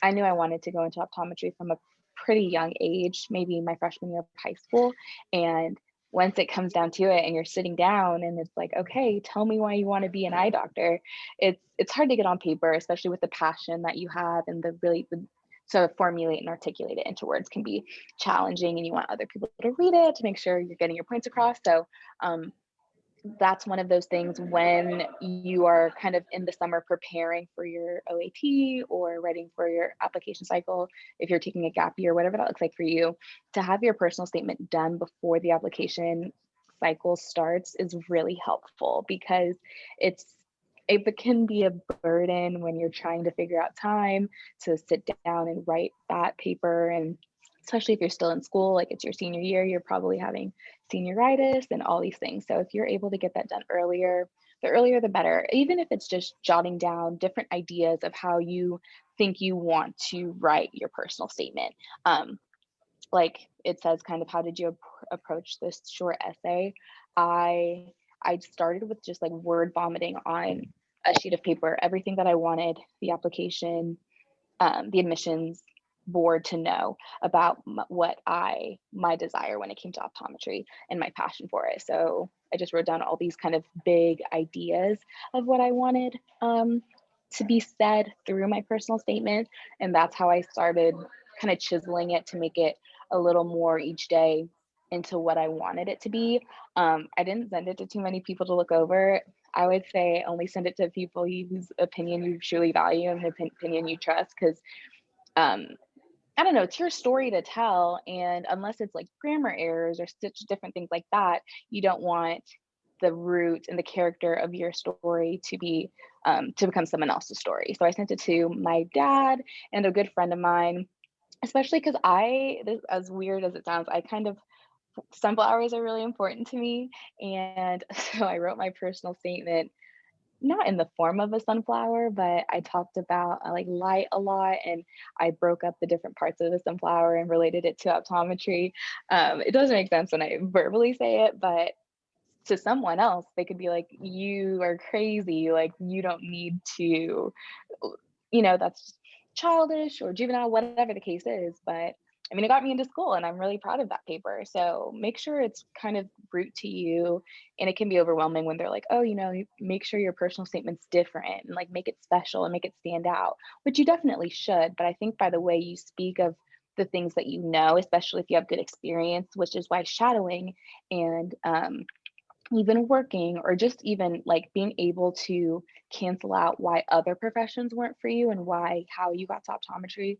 I knew I wanted to go into optometry from a pretty young age, maybe my freshman year of high school. And once it comes down to it and you're sitting down and it's like, okay, tell me why you want to be an eye doctor. It's hard to get on paper, especially with the passion that you have, and so formulate and articulate it into words can be challenging, and you want other people to read it to make sure you're getting your points across. So that's one of those things when you are kind of in the summer preparing for your OAT or writing for your application cycle, if you're taking a gap year, whatever that looks like for you, to have your personal statement done before the application cycle starts is really helpful, because it can be a burden when you're trying to figure out time to sit down and write that paper. And especially if you're still in school, like it's your senior year, you're probably having senioritis and all these things. So if you're able to get that done earlier, the earlier the better, even if it's just jotting down different ideas of how you think you want to write your personal statement. Like it says kind of, how did you approach this short essay? I started with just like word vomiting on a sheet of paper, everything that I wanted the application, the admissions board to know about my desire when it came to optometry and my passion for it. So I just wrote down all these kind of big ideas of what I wanted to be said through my personal statement. And that's how I started kind of chiseling it to make it a little more each day into what I wanted it to be. I didn't send it to too many people to look over. I would say only send it to people whose opinion you truly value and opinion you trust, because I don't know, it's your story to tell. And unless it's like grammar errors or such different things like that, you don't want the root and the character of your story to be to become someone else's story. So I sent it to my dad and a good friend of mine, especially because as weird as it sounds, sunflowers are really important to me. And so I wrote my personal statement not in the form of a sunflower, but I talked about like light a lot, and I broke up the different parts of the sunflower and related it to optometry. It doesn't make sense when I verbally say it, but to someone else, they could be like, you are crazy. Like, you don't need to, that's childish or juvenile, whatever the case is. But I mean, it got me into school, and I'm really proud of that paper. So make sure it's kind of root to you. And it can be overwhelming when they're like, oh, you make sure your personal statement's different and like make it special and make it stand out, which you definitely should. But I think by the way you speak of the things that you know, especially if you have good experience, which is why shadowing and even working, or just even like being able to cancel out why other professions weren't for you and how you got to optometry,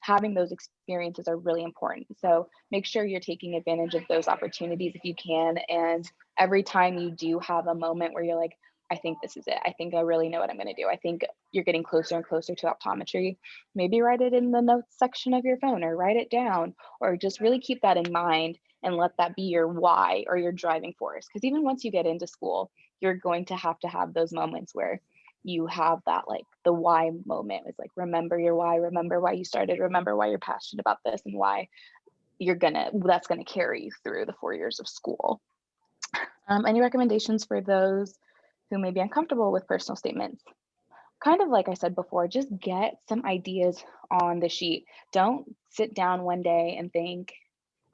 having those experiences are really important. So make sure you're taking advantage of those opportunities if you can. And every time you do have a moment where you're like, I think this is it, I think I really know what I'm going to do, I think you're getting closer and closer to optometry, maybe write it in the notes section of your phone or write it down, or just really keep that in mind and let that be your why or your driving force. Because even once you get into school, you're going to have those moments where you have that, like the why moment. It's like, remember your why, remember why you started, remember why you're passionate about this, and why that's gonna carry you through the 4 years of school. Any recommendations for those who may be uncomfortable with personal statements? Kind of like I said before, just get some ideas on the sheet. Don't sit down one day and think,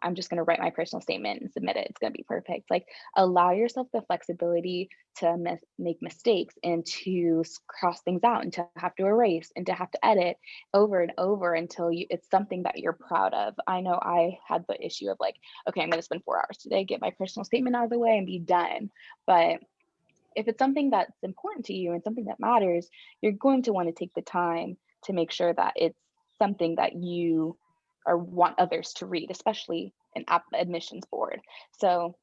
I'm just going to write my personal statement and submit it. It's going to be perfect. Like, allow yourself the flexibility to make mistakes and to cross things out and to have to erase and to have to edit over and over until it's something that you're proud of. I know I had the issue of like, okay, I'm going to spend 4 hours today, get my personal statement out of the way and be done. But if it's something that's important to you and something that matters, you're going to want to take the time to make sure that it's something that you want others to read, especially an admissions board. So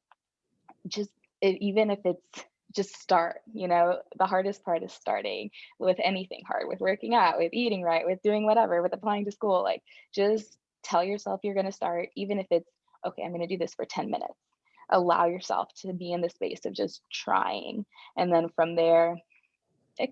just even if it's just start, the hardest part is starting with anything hard, with working out, with eating right, with doing whatever, with applying to school. Like, just tell yourself you're going to start, even if it's, okay, I'm going to do this for 10 minutes. Allow yourself to be in the space of just trying. And then from there, it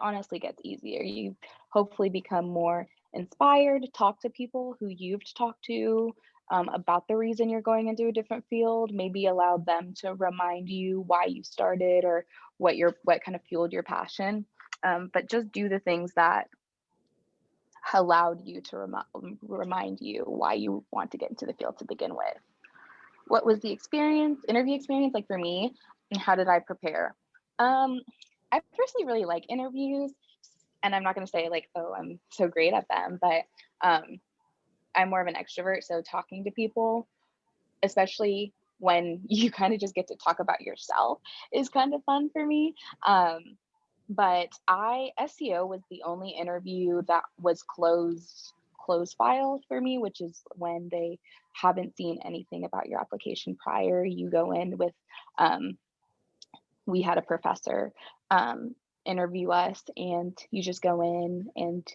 honestly gets easier. You hopefully become more inspired to talk to people who you've talked to about the reason you're going into a different field. Maybe allow them to remind you why you started or what kind of fueled your passion. But just do the things that allowed you to remind you why you want to get into the field to begin with. What was the interview experience like for me, and how did I prepare? I personally really like interviews, and I'm not going to say like, oh, I'm so great at them, but I'm more of an extrovert. So talking to people, especially when you kind of just get to talk about yourself, is kind of fun for me. But SEO was the only interview that was closed file for me, which is when they haven't seen anything about your application prior. You go in with, we had a professor interview us, and you just go in and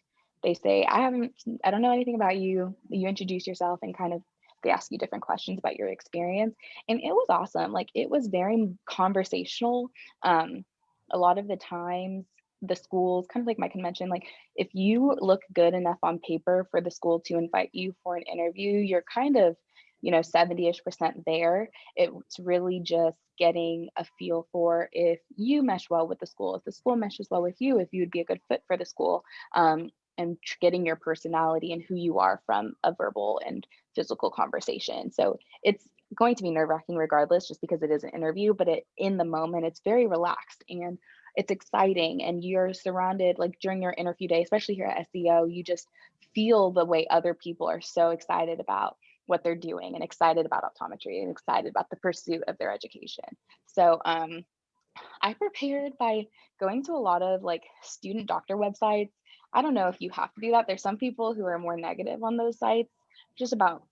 they say, I don't know anything about you. You introduce yourself and kind of, they ask you different questions about your experience. And it was awesome. Like, it was very conversational. A lot of the times the schools, kind of like Mike had mentioned, like, if you look good enough on paper for the school to invite you for an interview, you're kind of, 70-ish% there. It's really just getting a feel for if you mesh well with the school, if the school meshes well with you, if you would be a good fit for the school, and getting your personality and who you are from a verbal and physical conversation. So it's going to be nerve-wracking regardless, just because it is an interview, but in the moment, it's very relaxed and it's exciting, and you're surrounded, like during your interview day, especially here at SEO, you just feel the way other people are so excited about what they're doing and excited about optometry and excited about the pursuit of their education. So I prepared by going to a lot of like student doctor websites. I don't know if you have to do that. There's some people who are more negative on those sites, just about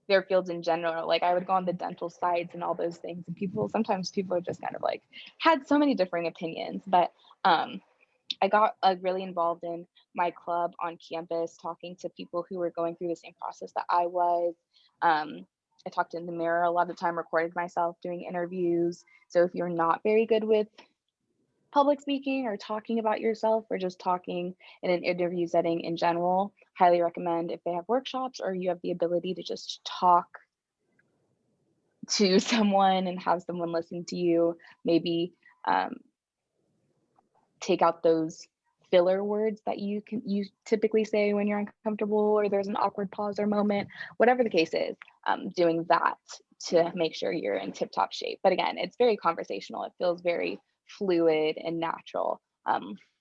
their fields in general. Like, I would go on the dental sites and all those things, and sometimes people are just kind of like had so many differing opinions. But I got really involved in my club on campus, talking to people who were going through the same process that I was. I talked in the mirror a lot of the time, recorded myself doing interviews. So if you're not very good with public speaking or talking about yourself, or just talking in an interview setting in general, highly recommend if they have workshops or you have the ability to just talk to someone and have someone listen to you, maybe take out those filler words that you typically say when you're uncomfortable or there's an awkward pause or moment, whatever the case is, doing that to make sure you're in tip-top shape. But again, it's very conversational. It feels very fluid and natural,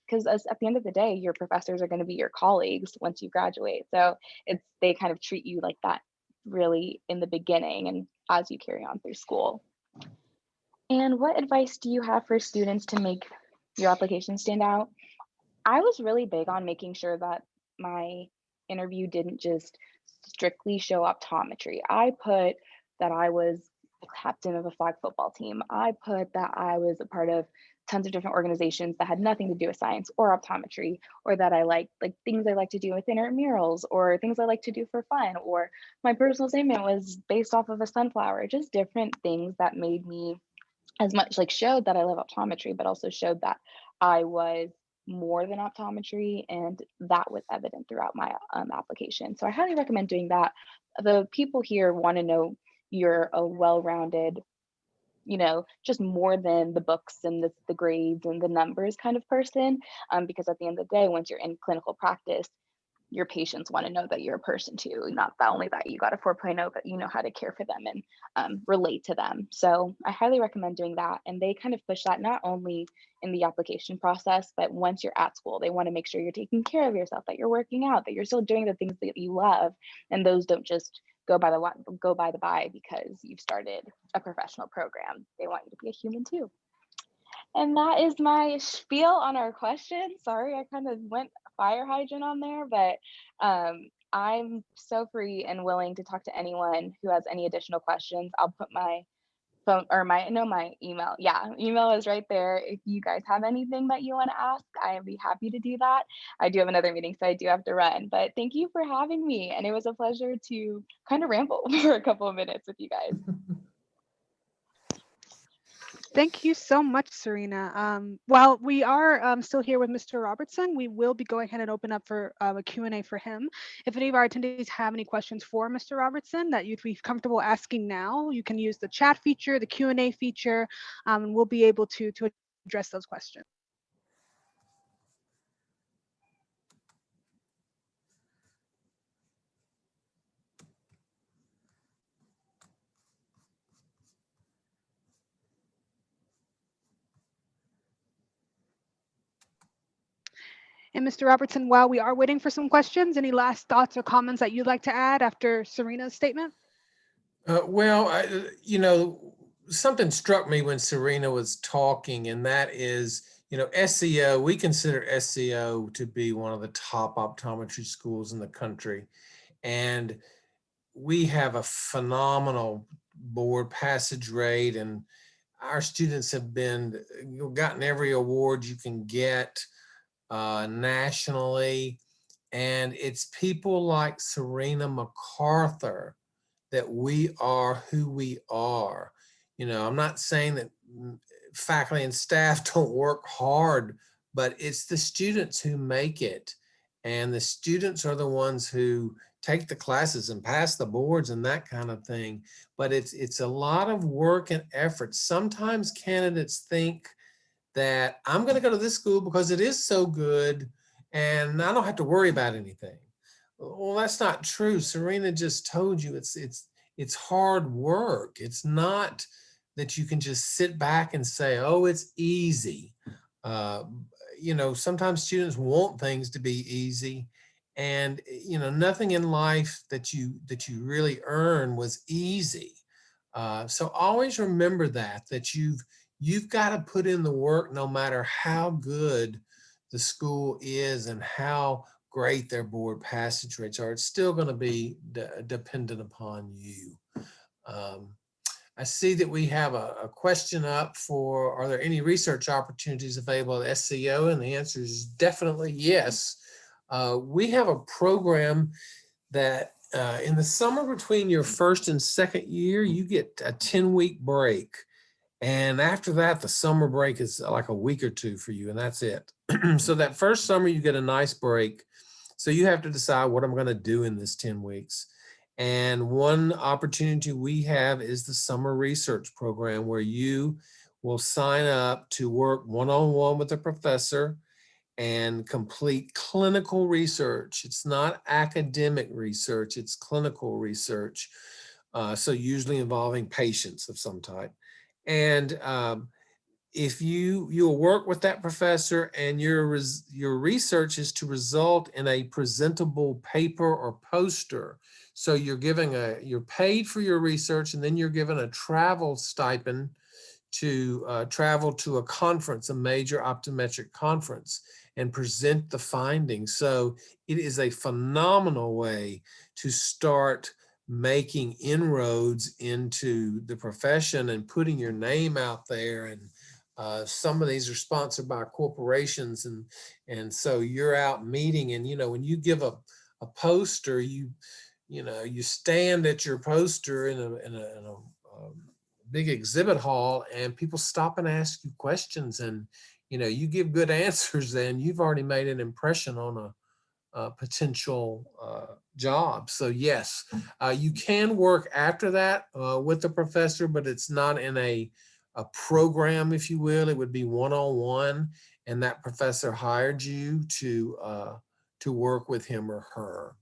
because at the end of the day, your professors are going to be your colleagues once you graduate. So they kind of treat you like that really in the beginning and as you carry on through school. And what advice do you have for students to make your application stand out? I was really big on making sure that my interview didn't just strictly show optometry. I put that I was the captain of a flag football team. I put that I was a part of tons of different organizations that had nothing to do with science or optometry, or that I like things I like to do with intramurals, or things I like to do for fun, or my personal statement was based off of a sunflower, just different things that made me as much showed that I love optometry, but also showed that I was more than optometry, and that was evident throughout my application. So I highly recommend doing that. The people here want to know you're a well-rounded, just more than the books and the grades and the numbers kind of person, because at the end of the day, once you're in clinical practice, your patients want to know that you're a person too, not that only that you got a 4.0, but you know how to care for them and relate to them. So I highly recommend doing that. And they kind of push that not only in the application process, but once you're at school, they want to make sure you're taking care of yourself, that you're working out, that you're still doing the things that you love. And those don't just go by the by because you've started a professional program. They want you to be a human too. And that is my spiel on our question. Sorry, I kind of went fire hydrant on there, but I'm so free and willing to talk to anyone who has any additional questions. I'll put my phone or my email. Yeah, email is right there. If you guys have anything that you want to ask, I'd be happy to do that. I do have another meeting, so I do have to run, but thank you for having me. And it was a pleasure to kind of ramble for a couple of minutes with you guys.
Thank you so much, Serena. While we are still here with Mr. Robertson, we will be going ahead and open up for a Q&A for him. If any of our attendees have any questions for Mr. Robertson that you'd be comfortable asking now, you can use the chat feature, the Q&A feature, and we'll be able to address those questions. And Mr. Robertson, while we are waiting for some questions, any last thoughts or comments that you'd like to add after Serena's statement?
You know, something struck me when Serena was talking, and that is, you know, SEO, we consider SEO to be one of the top optometry schools in the country. And we have a phenomenal board passage rate, and our students have gotten every award you can get nationally. And it's people like Serena MacArthur that we are who we are. You know, I'm not saying that faculty and staff don't work hard, but it's the students who make it. And the students are the ones who take the classes and pass the boards and that kind of thing. But it's a lot of work and effort. Sometimes candidates think that I'm going to go to this school because it is so good and I don't have to worry about anything. Well, that's not true. Serena just told you it's hard work. It's not that you can just sit back and say, oh, it's easy. You know, sometimes students want things to be easy, and you know, nothing in life that you really earn was easy. So always remember that you've got to put in the work no matter how good the school is and how great their board passage rates are. It's still going to be dependent upon you. I see that we have a question up for, are there any research opportunities available at SCO? And the answer is definitely yes. We have a program that in the summer between your first and second year, you get a 10-week break. And after that, the summer break is like a week or two for you, and that's it. So that first summer, you get a nice break. So you have to decide what I'm going to do in this 10 weeks. And one opportunity we have is the summer research program, where you will sign up to work one-on-one with a professor and complete clinical research. It's not academic research, it's clinical research. So usually involving patients of some type. And if you'll work with that professor, and your research is to result in a presentable paper or poster. So you're paid for your research, and then you're given a travel stipend to travel to a conference, a major optometric conference, and present the findings. So it is a phenomenal way to start making inroads into the profession and putting your name out there. And some of these are sponsored by corporations, and so you're out meeting, and you know, when you give a poster, you stand at your poster in a big exhibit hall, and people stop and ask you questions, and you know, you give good answers, then you've already made an impression on a potential job. So yes, you can work after that with the professor, but it's not in a program, if you will. It would be one-on-one, and that professor hired you to to work with him or her.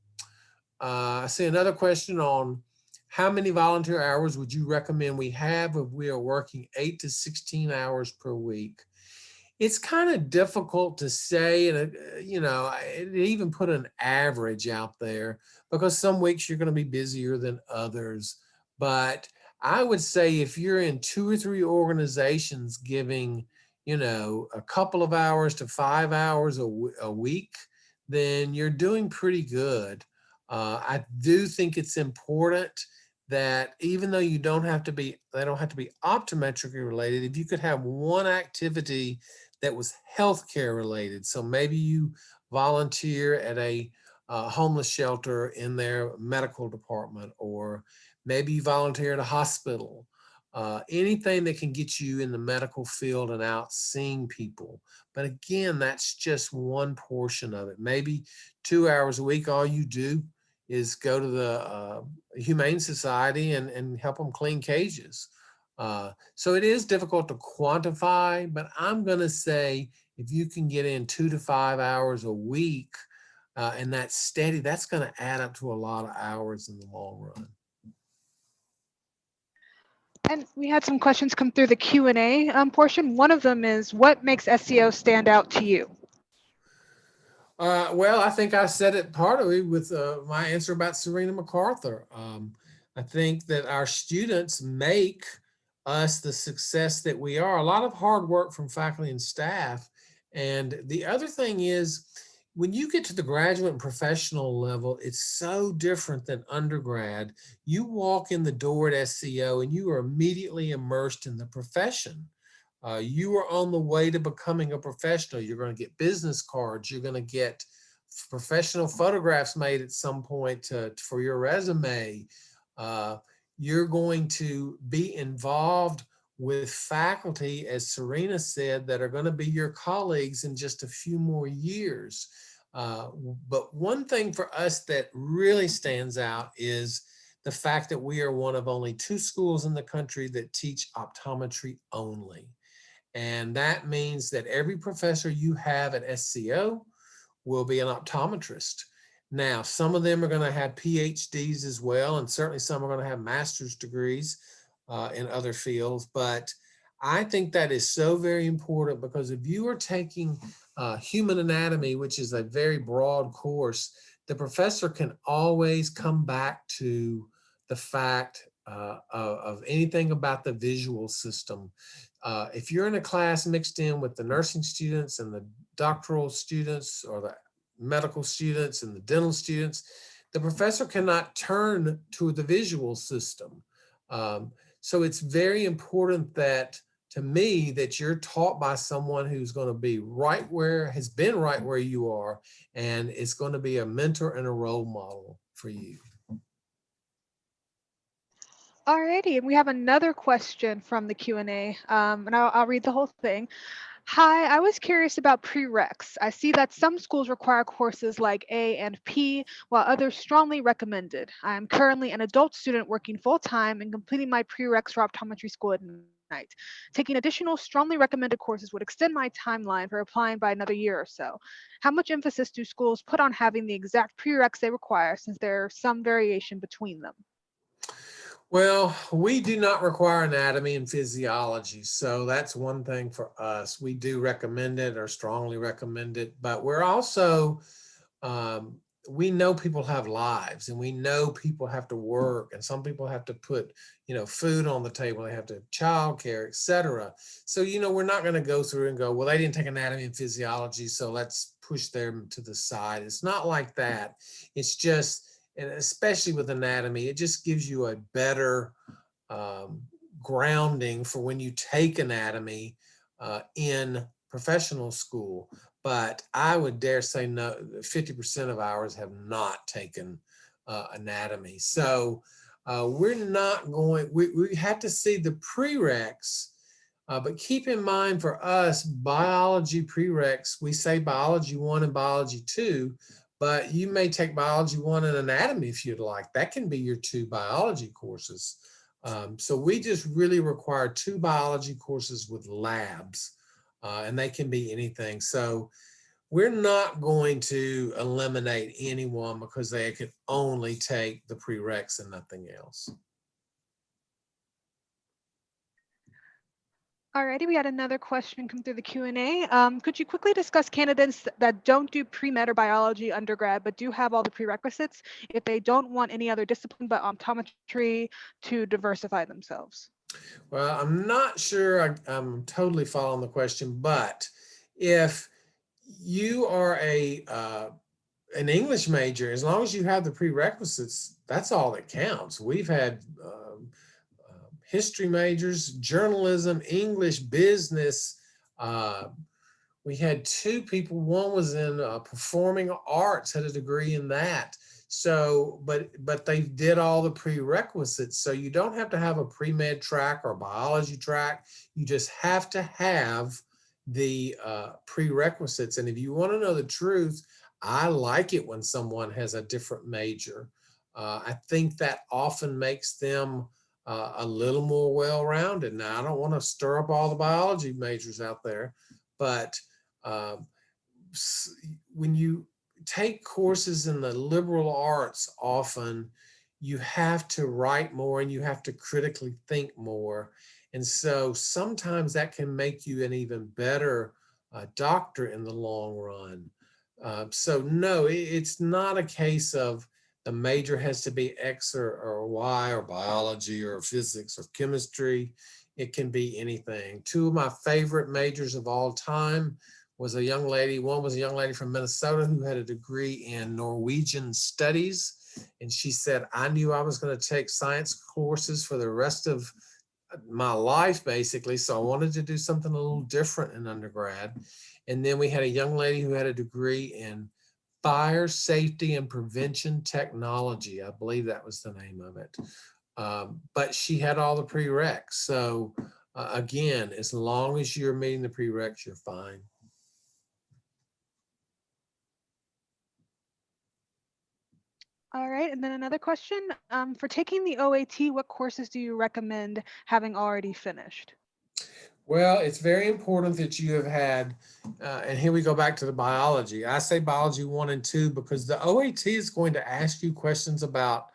I see another question on how many volunteer hours would you recommend we have if we are working 8 to 16 hours per week? It's kind of difficult to say, and you know, I even put an average out there because some weeks you're going to be busier than others. But I would say if you're in 2 or 3 organizations giving, you know, a couple of hours to 5 hours a week, then you're doing pretty good. I do think it's important that even though they don't have to be optometrically related, if you could have one activity that was healthcare related. So maybe you volunteer at a homeless shelter in their medical department, or maybe you volunteer at a hospital. Anything that can get you in the medical field and out seeing people. But again, that's just one portion of it. Maybe 2 hours a week, all you do is go to the Humane Society and help them clean cages. So it is difficult to quantify, but I'm going to say if you can get in 2 to 5 hours a week and that's steady, that's going to add up to a lot of hours in the long run.
And we had some questions come through the Q&A portion. One of them is, what makes SEO stand out to you?
Well, I think I said it partly with my answer about Serena MacArthur. I think that our students make us the success that we are. A lot of hard work from faculty and staff. And the other thing is, when you get to the graduate and professional level, it's so different than undergrad. You walk in the door at SEO and you are immediately immersed in the profession. You are on the way to becoming a professional. You're going to get business cards. You're going to get professional photographs made at some point for your resume. You're going to be involved with faculty, as Serena said, that are going to be your colleagues in just a few more years. But one thing for us that really stands out is the fact that we are one of only 2 schools in the country that teach optometry only. And that means that every professor you have at SCO will be an optometrist. Now, some of them are going to have PhDs as well, and certainly some are going to have master's degrees in other fields. But I think that is so very important, because if you are taking human anatomy, which is a very broad course, the professor can always come back to the fact of anything about the visual system. If you're in a class mixed in with the nursing students and the doctoral students, or the medical students and the dental students, the professor cannot turn to the visual system. So it's very important that, to me, that you're taught by someone who's going to be has been right where you are, and it's going to be a mentor and a role model for you.
Alrighty, and we have another question from the Q&A, and I'll read the whole thing. Hi, I was curious about prereqs. I see that some schools require courses like A and P, while others strongly recommended. I am currently an adult student working full-time and completing my prereqs for optometry school at night. Taking additional strongly recommended courses would extend my timeline for applying by another year or so. How much emphasis do schools put on having the exact prereqs they require, since there's some variation between them?
Well, we do not require anatomy and physiology, so that's one thing for us. We do recommend it, or strongly recommend it, but we're also, we know people have lives, and we know people have to work, and some people have to put, food on the table, they have to have childcare, etc. So, we're not going to go through and go, well, they didn't take anatomy and physiology, so let's push them to the side. It's not like that. It's just, and especially with anatomy, it just gives you a better grounding for when you take anatomy in professional school. But I would dare say 50% of ours have not taken anatomy. So we're not going, we have to see the prereqs, but keep in mind, for us, biology prereqs, we say biology 1 and biology 2, but you may take biology 1 and anatomy if you'd like. That can be your 2 biology courses. So we just really require 2 biology courses with labs, and they can be anything. So we're not going to eliminate anyone because they can only take the prereqs and nothing else.
Alrighty, we had another question come through the Q&A. Could you quickly discuss candidates that don't do pre-med or biology undergrad, but do have all the prerequisites if they don't want any other discipline but optometry to diversify themselves?
Well, I'm not sure I'm totally following the question, but if you are an English major, as long as you have the prerequisites, that's all that counts. We've had history majors, journalism, English, business. We had two people, one was in performing arts, had a degree in that. So, but they did all the prerequisites. So you don't have to have a pre-med track or biology track. You just have to have the prerequisites. And if you want to know the truth, I like it when someone has a different major. I think that often makes them a little more well-rounded. Now, I don't want to stir up all the biology majors out there, but when you take courses in the liberal arts, often you have to write more and you have to critically think more. And so sometimes that can make you an even better doctor in the long run. So no, it's not a case of the major has to be X or Y or biology or physics or chemistry. It can be anything. Two of my favorite majors of all time was a young lady. One was a young lady from Minnesota who had a degree in Norwegian studies. And she said, I knew I was going to take science courses for the rest of my life, basically. So I wanted to do something a little different in undergrad. And then we had a young lady who had a degree in fire safety and prevention technology. I believe that was the name of it. But she had all the prereqs. So again, as long as you're meeting the prereqs, you're fine.
All right, and then another question. For taking the OAT, what courses do you recommend having already finished?
Well, it's very important that you have had, and here we go back to the biology. I say biology 1 and 2 because the OAT is going to ask you questions about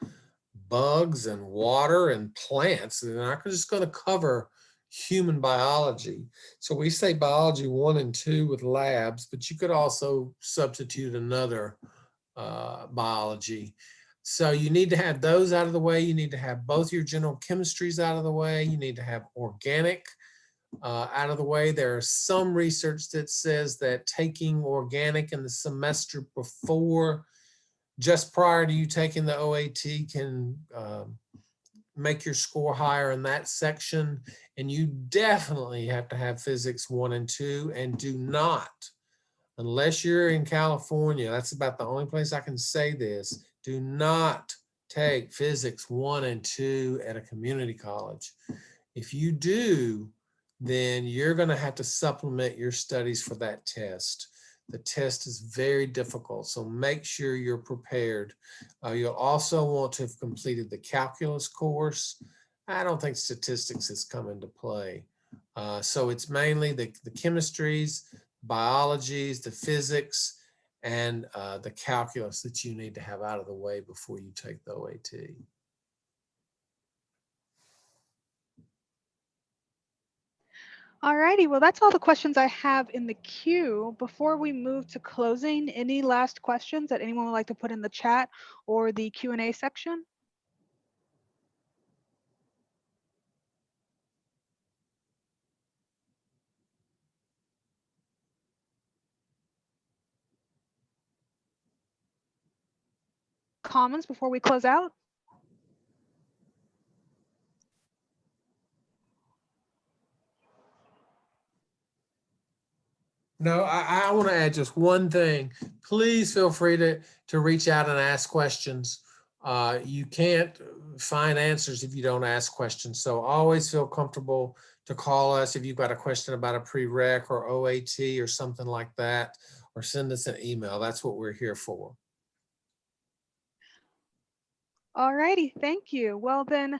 bugs and water and plants. And they're not just going to cover human biology. So we say biology 1 and 2 with labs, but you could also substitute another biology. So you need to have those out of the way. You need to have both your general chemistries out of the way. You need to have organic out of the way. There is some research that says that taking organic in the semester before, just prior to you taking the OAT, can make your score higher in that section. And you definitely have to have physics 1 and 2, and do not, unless you're in California, that's about the only place I can say this, do not take physics 1 and 2 at a community college. If you do, then you're going to have to supplement your studies for that test. The test is very difficult, so make sure you're prepared. You'll also want to have completed the calculus course. I don't think statistics has come into play. So it's mainly the chemistries, biologies, the physics, and the calculus that you need to have out of the way before you take the OAT.
All righty, well, that's all the questions I have in the queue. Before we move to closing, any last questions that anyone would like to put in the chat or the Q&A section? Comments before we close out?
No, I want to add just one thing. Please feel free to reach out and ask questions. You can't find answers if you don't ask questions. So always feel comfortable to call us if you've got a question about a prereq or OAT or something like that, or send us an email. That's what we're here for.
All righty, thank you. Well then,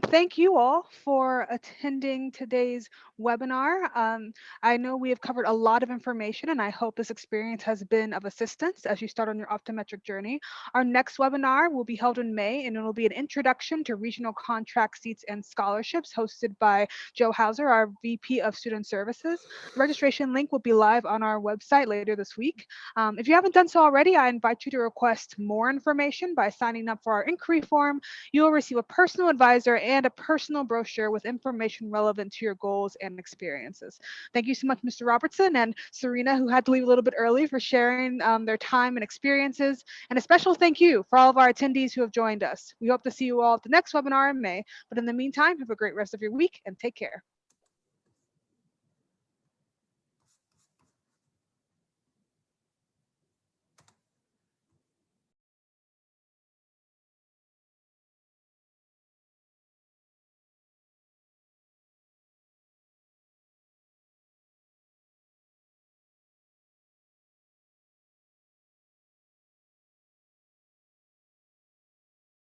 thank you all for attending today's webinar. I know we have covered a lot of information, and I hope this experience has been of assistance as you start on your optometric journey. Our next webinar will be held in May, and it will be an introduction to regional contract seats and scholarships hosted by Joe Hauser, our VP of Student Services. The registration link will be live on our website later this week. If you haven't done so already, I invite you to request more information by signing up for our inquiry form. You will receive a personal advisor and a personal brochure with information relevant to your goals and experiences. Thank you so much, Mr. Robertson and Serena, who had to leave a little bit early, for sharing their time and experiences. And a special thank you for all of our attendees who have joined us. We hope to see you all at the next webinar in May. But in the meantime, have a great rest of your week and take care.